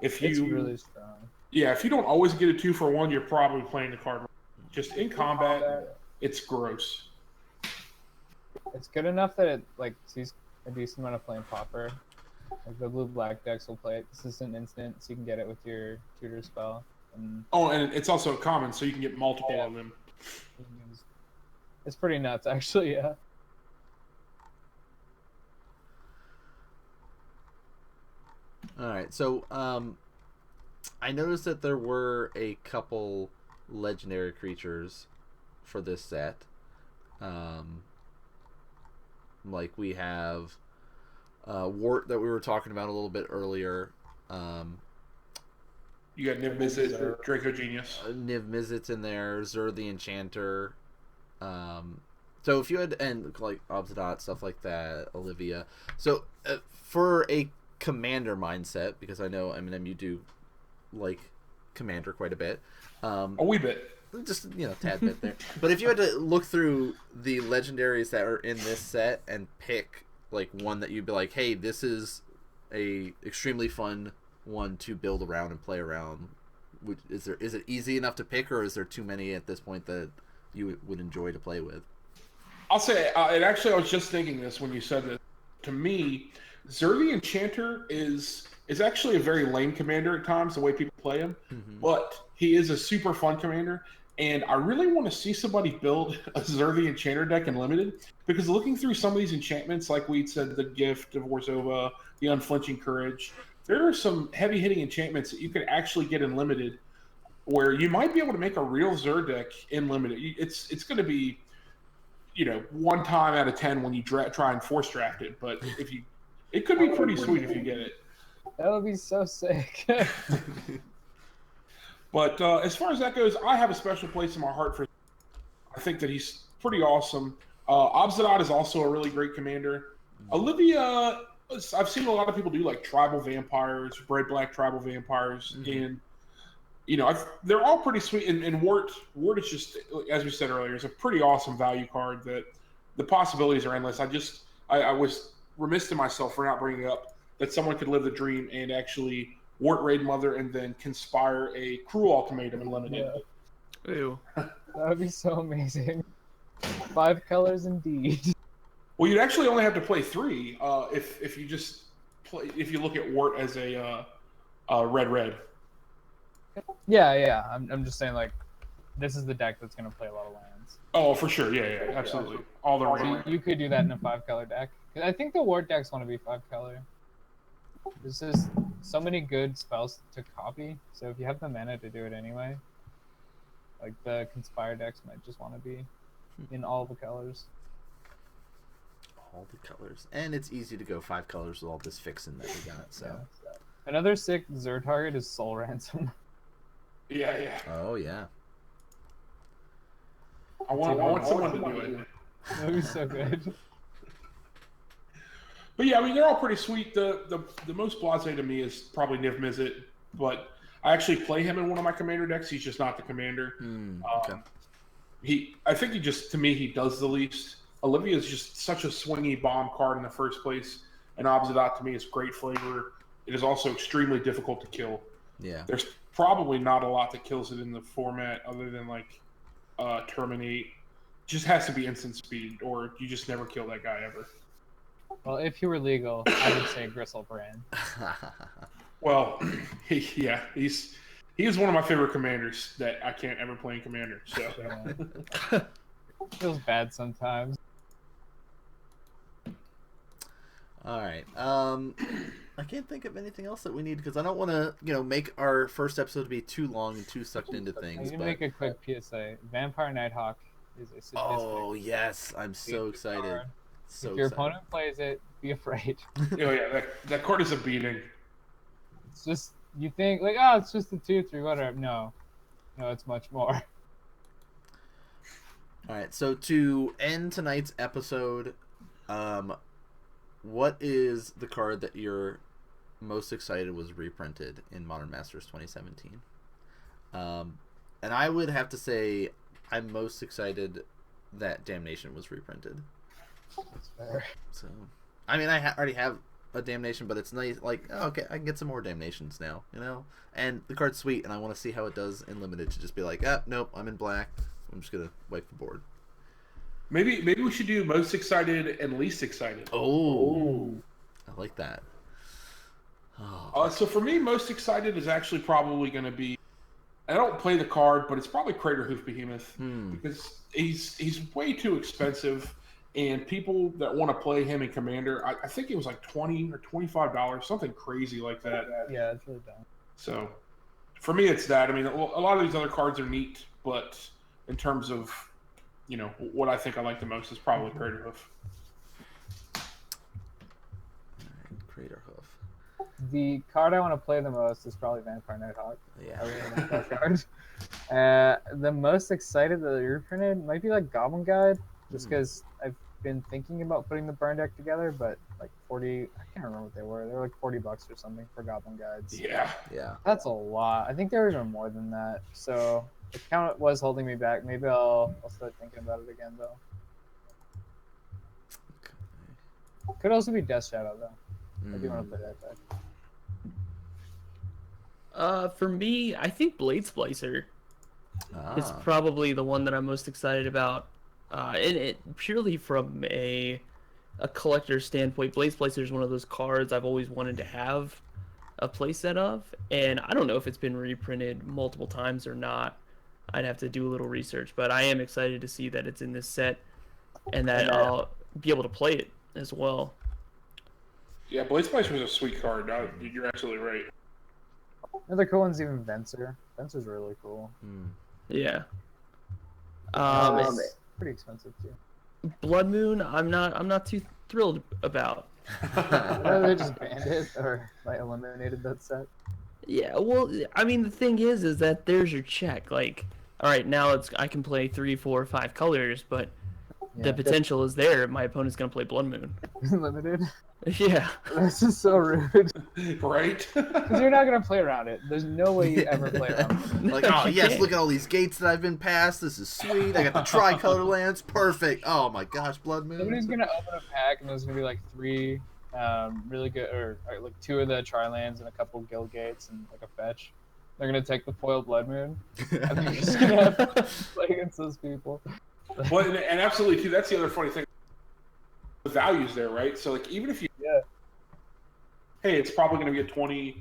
It's really strong. Yeah, if you don't always get a 2-for-1, you're probably playing the card. Just in combat, it's gross. It's good enough that it like sees a decent amount of playing Pauper. Like the blue-black decks will play it. This is an instant, so you can get it with your tutor spell. And it's also common, so you can get multiple of them. It's pretty nuts, actually. Yeah. All right, so I noticed that there were a couple legendary creatures for this set. Like we have Wart that we were talking about a little bit earlier. You got Niv Mizzet, Draco Genius. Niv Mizzet's in there, Zur the Enchanter. So if you had, and like Obsidian, stuff like that, Olivia. So for a commander mindset, because I know Eminem, you do like commander quite a bit. A wee bit. Just, tad bit there. But if you had to look through the legendaries that are in this set and pick like one that you'd be like, hey, this is a extremely fun one to build around and play around, is it easy enough to pick, or is there too many at this point that you would enjoy to play with? I'll say, and actually I was just thinking this when you said this. To me, Zur the Enchanter is actually a very lame commander at times, the way people play him. But he is a super fun commander. And I really want to see somebody build a Xur the Enchanter deck in Limited, because looking through some of these enchantments, like we said, the Gift of Orzhova, the Unflinching Courage, there are some heavy-hitting enchantments that you could actually get in Limited, where you might be able to make a real Xur deck in Limited. It's going to be, 1 time out of 10 when you try and force draft it, but it could be pretty sweet if you get it. That would be so sick. But as far as that goes, I have a special place in my heart for. I think that he's pretty awesome. Obsidian is also a really great commander. Olivia, I've seen a lot of people do like tribal vampires, red black tribal vampires, and they're all pretty sweet. And Wart is just, as we said earlier, is a pretty awesome value card. That the possibilities are endless. I was remiss to myself for not bringing up that someone could live the dream and actually Wart Raid Mother and then conspire a Cruel Ultimatum in Limited. Yeah. Ew. That would be so amazing. 5 colors indeed. Well, you'd actually only have to play 3 if you just play, if you look at Wart as a red. Yeah. I'm just saying, like, this is the deck that's going to play a lot of lands. Oh, for sure. Yeah, absolutely. All the So you could do that in a 5-color deck. I think the Wart decks want to be 5-color. There's just so many good spells to copy, so if you have the mana to do it anyway, like the Conspire decks might just want to be in all the colors. All the colors. And it's easy to go 5 colors with all this fixing that we got, so. Yeah. Another sick Xur target is Soul Ransom. Yeah. Oh, yeah. I want someone to do it. That would be so good. But yeah, I mean, they're all pretty sweet. The most blasé to me is probably Niv Mizzet, but I actually play him in one of my commander decks. He's just not the commander. Okay. I think to me, he does the least. Olivia is just such a swingy bomb card in the first place, and Obsidian to me is great flavor. It is also extremely difficult to kill. Yeah. There's probably not a lot that kills it in the format other than like Terminate. Just has to be instant speed, or you just never kill that guy ever. Well, if he were legal, I would say Gristlebrand. Well, he is one of my favorite commanders that I can't ever play in Commander. So Yeah. Feels bad sometimes. All right. I can't think of anything else that we need because I don't want to, make our first episode be too long and too sucked into I things. need to But make a quick PSA. Vampire Nighthawk is a sadistic. oh yes, I'm so excited. card. So If your excited. opponent plays it, be afraid. that card is a beating. It's just, you think, like, oh, it's just a 2/3, whatever. No, it's much more. All right. So to end tonight's episode, what is the card that you're most excited was reprinted in Modern Masters 2017? And I would have to say I'm most excited that Damnation was reprinted. That's fair. So, I mean, I already have a Damnation, but it's nice. Like, oh, okay, I can get some more Damnations now, And the card's sweet, and I want to see how it does in Limited to just be like, nope, I'm in black. I'm just gonna wipe the board. Maybe we should do most excited and least excited. Oh, I like that. Oh. So for me, most excited is actually probably going to be. I don't play the card, but it's probably Craterhoof Behemoth because he's way too expensive, and people that want to play him in Commander, I think it was like $20 or $25, something crazy like that. Yeah, it's really dumb. So for me, it's that. I mean, a lot of these other cards are neat, but in terms of what I think I like the most is probably Craterhoof. Craterhoof. The card I want to play the most is probably Vampire Nighthawk. Yeah. I really like that card. The most excited that they reprinted might be like Goblin Guide, just because I've been thinking about putting the burn deck together, but like 40, I can't remember what they were. They were like $40 or something for Goblin Guides. Yeah. That's a lot. I think they were even more than that. So the count was holding me back. Maybe I'll start thinking about it again though. Okay. Could also be Death Shadow though. I do want to play that deck. For me, I think Blade Splicer is probably the one that I'm most excited about. And it purely from a collector's standpoint, Blade Splicer is one of those cards I've always wanted to have a playset of, and I don't know if it's been reprinted multiple times or not. I'd have to do a little research, but I am excited to see that it's in this set and that I'll be able to play it as well. Yeah, Blade Splicer is a sweet card. No, you're absolutely right. Another cool one's even Venser. Venser's really cool. Yeah. It's pretty expensive too. Blood Moon, I'm not too thrilled about. They just banned it or like eliminated that set. Yeah, well, I mean, the thing is that there's your check. Like, all right, now I can play 3, 4, 5 colors, but the potential is there. My opponent's gonna play Blood Moon. Limited. Yeah. This is so rude. Right? Because you're not gonna play around it. There's no way you ever play around it. Like, oh yes, look at all these gates that I've been past. This is sweet. I got the tricolor lands. Perfect. Oh my gosh, Blood Moon. Somebody's gonna open a pack and there's gonna be like 3 really good, or like 2 of the tri-lands and a couple guild gates and like a fetch. They're gonna take the foil Blood Moon. I think you're just gonna have to play against those people. Well, and absolutely too. That's the other funny thing. The value's there, right? So like, even if you, hey, it's probably going to be a $20,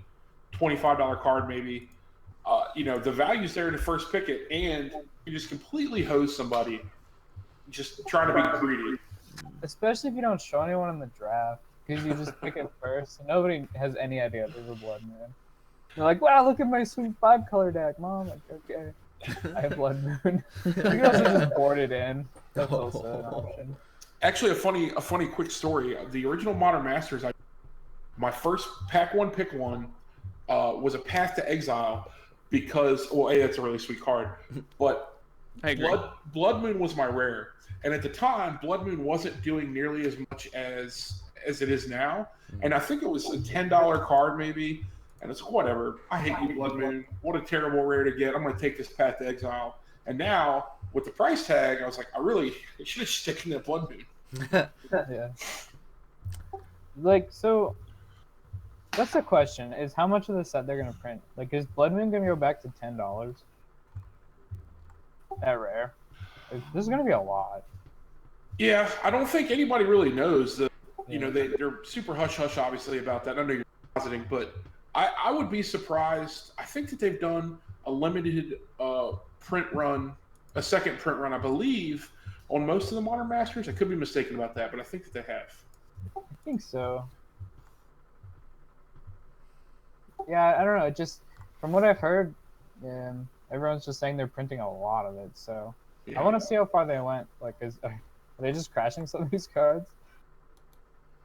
$25 card, maybe. The value's there to first pick it, and you just completely hose somebody, just trying to be greedy. Especially if you don't show anyone in the draft, because you just pick it first. And nobody has any idea there's a Blood Moon. They're like, wow, look at my sweet 5-color deck, Mom. Like, okay, I have Blood Moon. You can also just board it in. That's also an option. Actually, a funny quick story. The original Modern Masters, my first pack 1 pick 1 was a Path to Exile because, well, A, that's a really sweet card, but I agree. Blood Moon was my rare, and at the time, Blood Moon wasn't doing nearly as much as it is now, and I think it was a $10 card maybe, and it's whatever. I hate you, Blood Moon. What a terrible rare to get. I'm going to take this Path to Exile, and now with the price tag, I was like, I should have taken that Blood Moon. Yeah. Like, so that's the question, is how much of the set they're going to print? Like, is Blood Moon going to go back to $10 at rare? This is going to be a lot. Yeah, I don't think anybody really knows. They're super hush-hush, obviously, about that. I know you're positing, but I would be surprised. I think that they've done a limited print run, a second print run, I believe, on most of the Modern Masters. I could be mistaken about that, but I think that they have. I think so. Yeah, I don't know. Just from what I've heard, everyone's just saying they're printing a lot of it. So Yeah. I want to see how far they went. Like, are they just crashing some of these cards?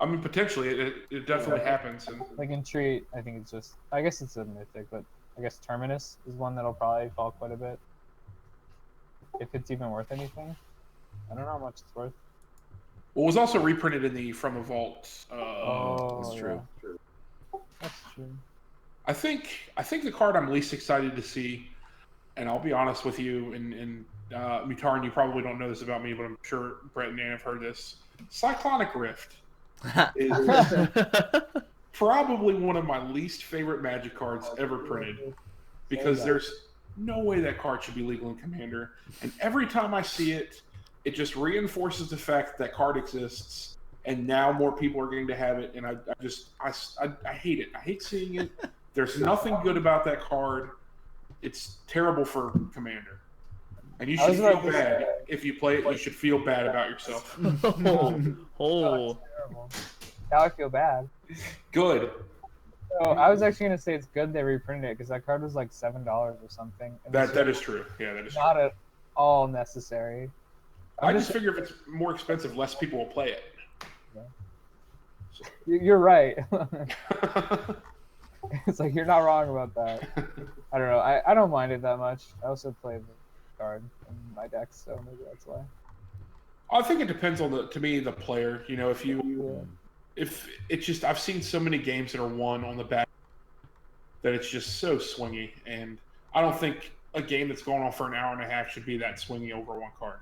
I mean, potentially, it definitely happens. And Like in Treat, I think it's just, I guess it's a mythic, but I guess Terminus is one that'll probably fall quite a bit. If it's even worth anything. I don't know how much it's worth. well, it was also reprinted in the From the Vault. That's true. Yeah. That's true. I think the card I'm least excited to see, and I'll be honest with you, and Mutarin, you probably don't know this about me, but I'm sure Brett and Dan have heard this. Cyclonic Rift is probably one of my least favorite Magic cards ever printed, because there's no way that card should be legal in Commander, and every time I see it, it just reinforces the fact that card exists, and now more people are going to have it, and I hate it. I hate seeing it. There's nothing good about that card. It's terrible for Commander. And you should feel bad. If you play it, you should feel bad about yourself. Oh. Terrible. Now I feel bad. Good. So I was actually gonna say it's good they reprinted it because that card was like $7 or something. And That is true. Yeah, that is true. not at all necessary. I just figure if it's more expensive, less people will play it. You're right. It's like you're not wrong about that. I don't know. I don't mind it that much. I also play the card in my deck, so maybe that's why. I think it depends on the player. You know, if it's just, I've seen so many games that are won on the back that it's just so swingy, and I don't think a game that's going on for an hour and a half should be that swingy over one card.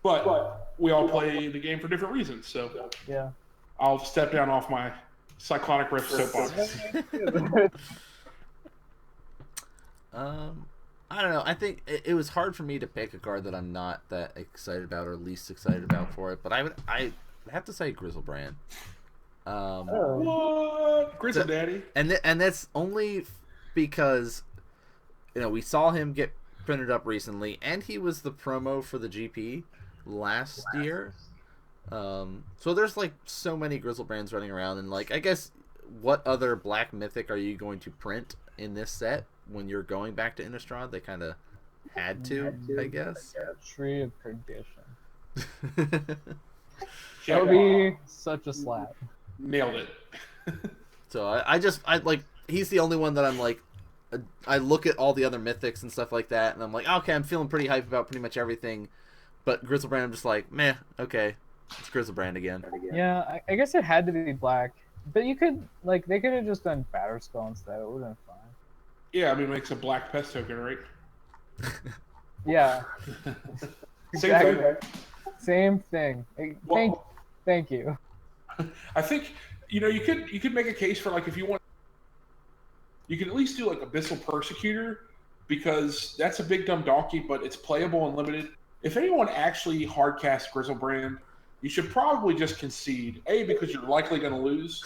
But we all play the game for different reasons, so Yeah. I'll step down off my Cyclonic Rift soapbox. I don't know. I think it was hard for me to pick a card that I'm not that excited about or least excited about for it. But I have to say Grizzlebrand. What? Grizzle Daddy? And that's only because we saw him get printed up recently, and he was the promo for the GP last year. So there's like so many Griselbrands running around, and like I guess what other Black Mythic are you going to print in this set when you're going back to Innistrad? They kind of had to, I guess. Tree of Perdition. Yeah, That would be such a slap. nailed it. So I like he's the only one that I'm like I look at all the other mythics and stuff like that, and I'm like, okay, I'm feeling pretty hype about pretty much everything. But Griselbrand, I'm just like, meh, okay, it's Griselbrand again. Yeah, I guess it had to be black, but you could like they could have just done Batterskull instead. It would have been fine. Yeah, I mean, it makes a black pest token, right? Yeah, Same exactly. thing. Same thing. Hey, Well- thank you. I think you could make a case for like if you want, you can at least do like Abyssal Persecutor because that's a big dumb donkey, but it's playable and limited. If anyone actually hardcasts Griselbrand, you should probably just concede. A, because you're likely going to lose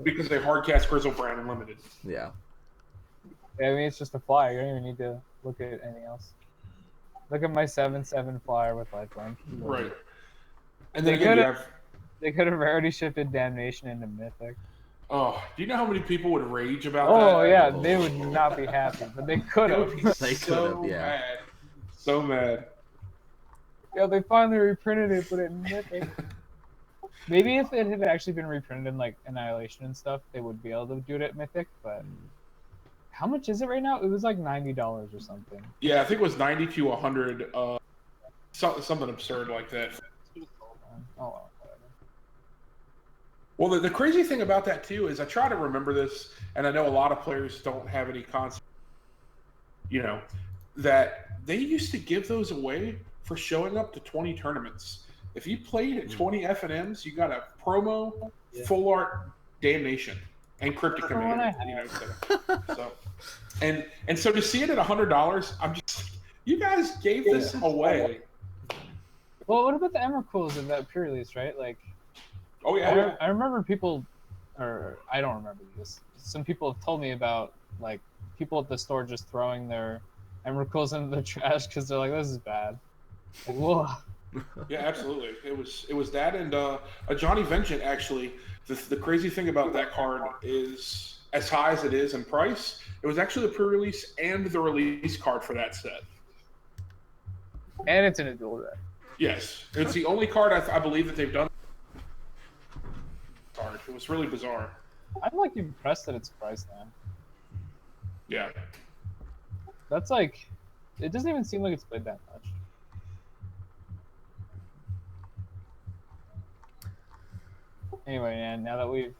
because they hardcast Griselbrand and limited. Yeah. I mean, it's just a flyer. You don't even need to look at anything else. Look at my 7/7 flyer with lifelink. Right. And They then again, you could've- have. They could have already shifted Damnation into Mythic. Oh, do you know how many people would rage about that? Oh yeah, they would not be happy, but they could They would be have. They so could've, yeah. mad. So mad. Yeah, they finally reprinted it, but in Mythic. Maybe if it had actually been reprinted in like Annihilation and stuff, they would be able to do it at Mythic. But how much is it right now? It was like $90 or something. Yeah, I think it was 90 to 100. Something absurd like that. Oh well, whatever. Well, the crazy thing about that too is I try to remember this, and I know a lot of players don't have any concept. That they used to give those away for showing up to 20 tournaments. If you played at 20 FNMs, you got a promo, full art Damnation, and Cryptic The one Commander. I So so to see it at $100, I'm just you guys gave this away. Well, what about the Emrakul's in that pre-release, right? Like, Oh yeah, I remember people, or I don't remember this. Some people have told me about like people at the store just throwing their Emrakul's into the trash because they're like, "This is bad." Like, whoa. yeah, absolutely. It was that and a Johnny Vengeance actually. The crazy thing about that card is, as high as it is in price, it was actually the pre-release and the release card for that set. And it's in a dual deck. Yes, it's the only card I believe that they've done. Card. It was really bizarre. I'm like impressed at its price now. Yeah. That's like, it doesn't even seem like it's played that much. Anyway, man, now that we've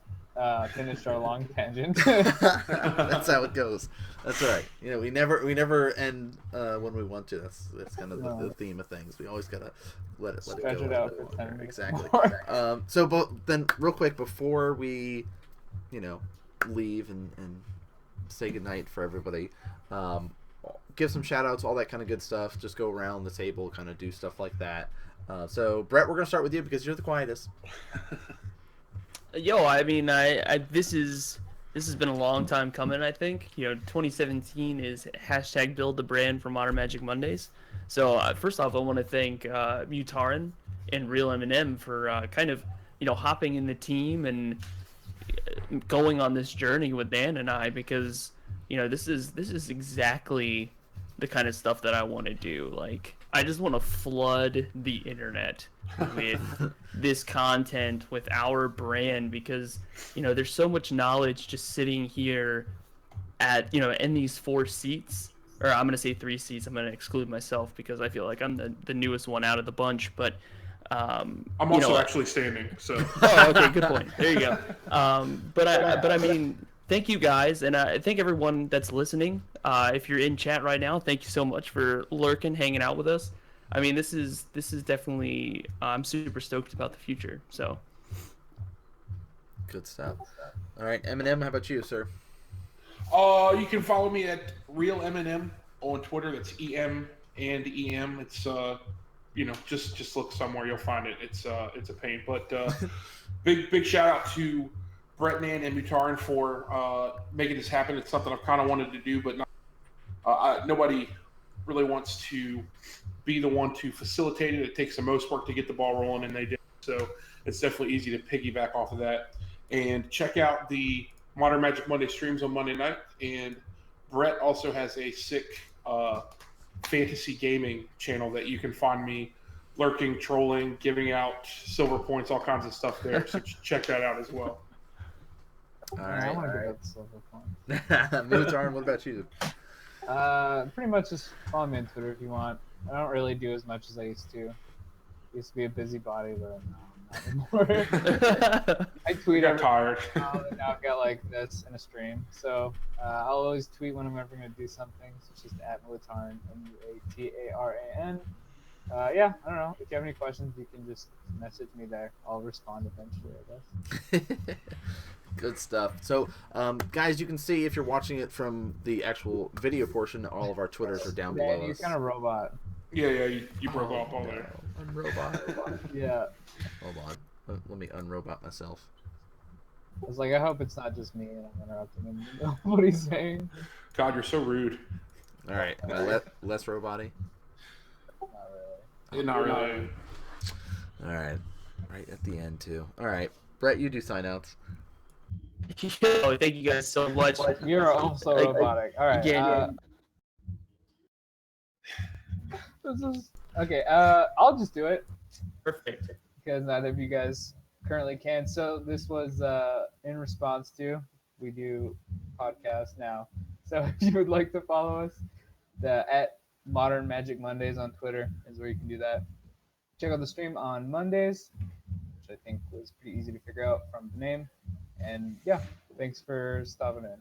finished our long tangent. That's how it goes. That's all right. We never end when we want to. That's kind of the theme of things. We always gotta let it Stretch go. it a out little for bit 10 longer. minutes Exactly. more. So, then real quick before we, leave and say goodnight for everybody, give some shout outs, all that kind of good stuff. Just go around the table, kind of do stuff like that. So Brett, we're gonna start with you because you're the quietest. Yo, I mean, this has been a long time coming. I think 2017 is hashtag build the brand for Modern Magic Mondays. So first off, I want to thank Mutarin and Real M&M for kind of hopping in the team and going on this journey with Dan and I, because this is exactly the kind of stuff that I want to do. Like, I just want to flood the internet with this content, with our brand, because there's so much knowledge just sitting here at in these 4 seats, or I'm gonna say 3 seats. I'm gonna exclude myself because I feel like I'm the newest one out of the bunch, but I'm also actually standing, so. Oh, okay, good point. There you go. But I mean, thank you guys, and thank everyone that's listening. If you're in chat right now, thank you so much for lurking, hanging out with us. I mean, this is definitely. I'm super stoked about the future. So. Good stuff. All right, Eminem, how about you, sir? You can follow me at Real M&M on Twitter. That's EM and EM. It's just look somewhere, you'll find it. It's a pain, but big shout out to Brett Nan and Mutarin for making this happen. It's something I've kind of wanted to do, but nobody really wants to be the one to facilitate it. It takes the most work to get the ball rolling, and they did. So it's definitely easy to piggyback off of that. And check out the Modern Magic Monday streams on Monday night. And Brett also has a sick fantasy gaming channel that you can find me lurking, trolling, giving out silver points, all kinds of stuff there. So check that out as well. All I right. want to get that silver point. Mootarn, what about you? Pretty much just follow me on Twitter if you want. I don't really do as much as I used to. Used to be a busybody, but no, I'm not anymore. I I tweet got every tired. now, and now I've got like this in a stream. So I'll always tweet when I'm ever going to do something. So it's just at Muataran, Muataran. Yeah, I don't know. If you have any questions, you can just message me there. I'll respond eventually, I guess. Good stuff. So, guys, you can see if you're watching it from the actual video portion, all of our Twitters are down Dan, below you're us. kind of robot. Yeah, you broke off all there. I'm robot. Yeah. Hold on. Let me unrobot myself. I was like, I hope it's not just me and I'm interrupting him. You know what he's saying? God, you're so rude. All right. Less robot-y? Not really. Not really. All right. Right at the end, too. All right. Brett, you do sign-outs. Oh, thank you guys so much. You're also robotic. All right. Yeah, This is okay. I'll just do it perfect. because neither of you guys currently can. So this was in response to we do podcast now. So if you would like to follow us, the at Modern Magic Mondays on Twitter is where you can do that. Check out the stream on Mondays, which I think was pretty easy to figure out from the name. And yeah, thanks for stopping in.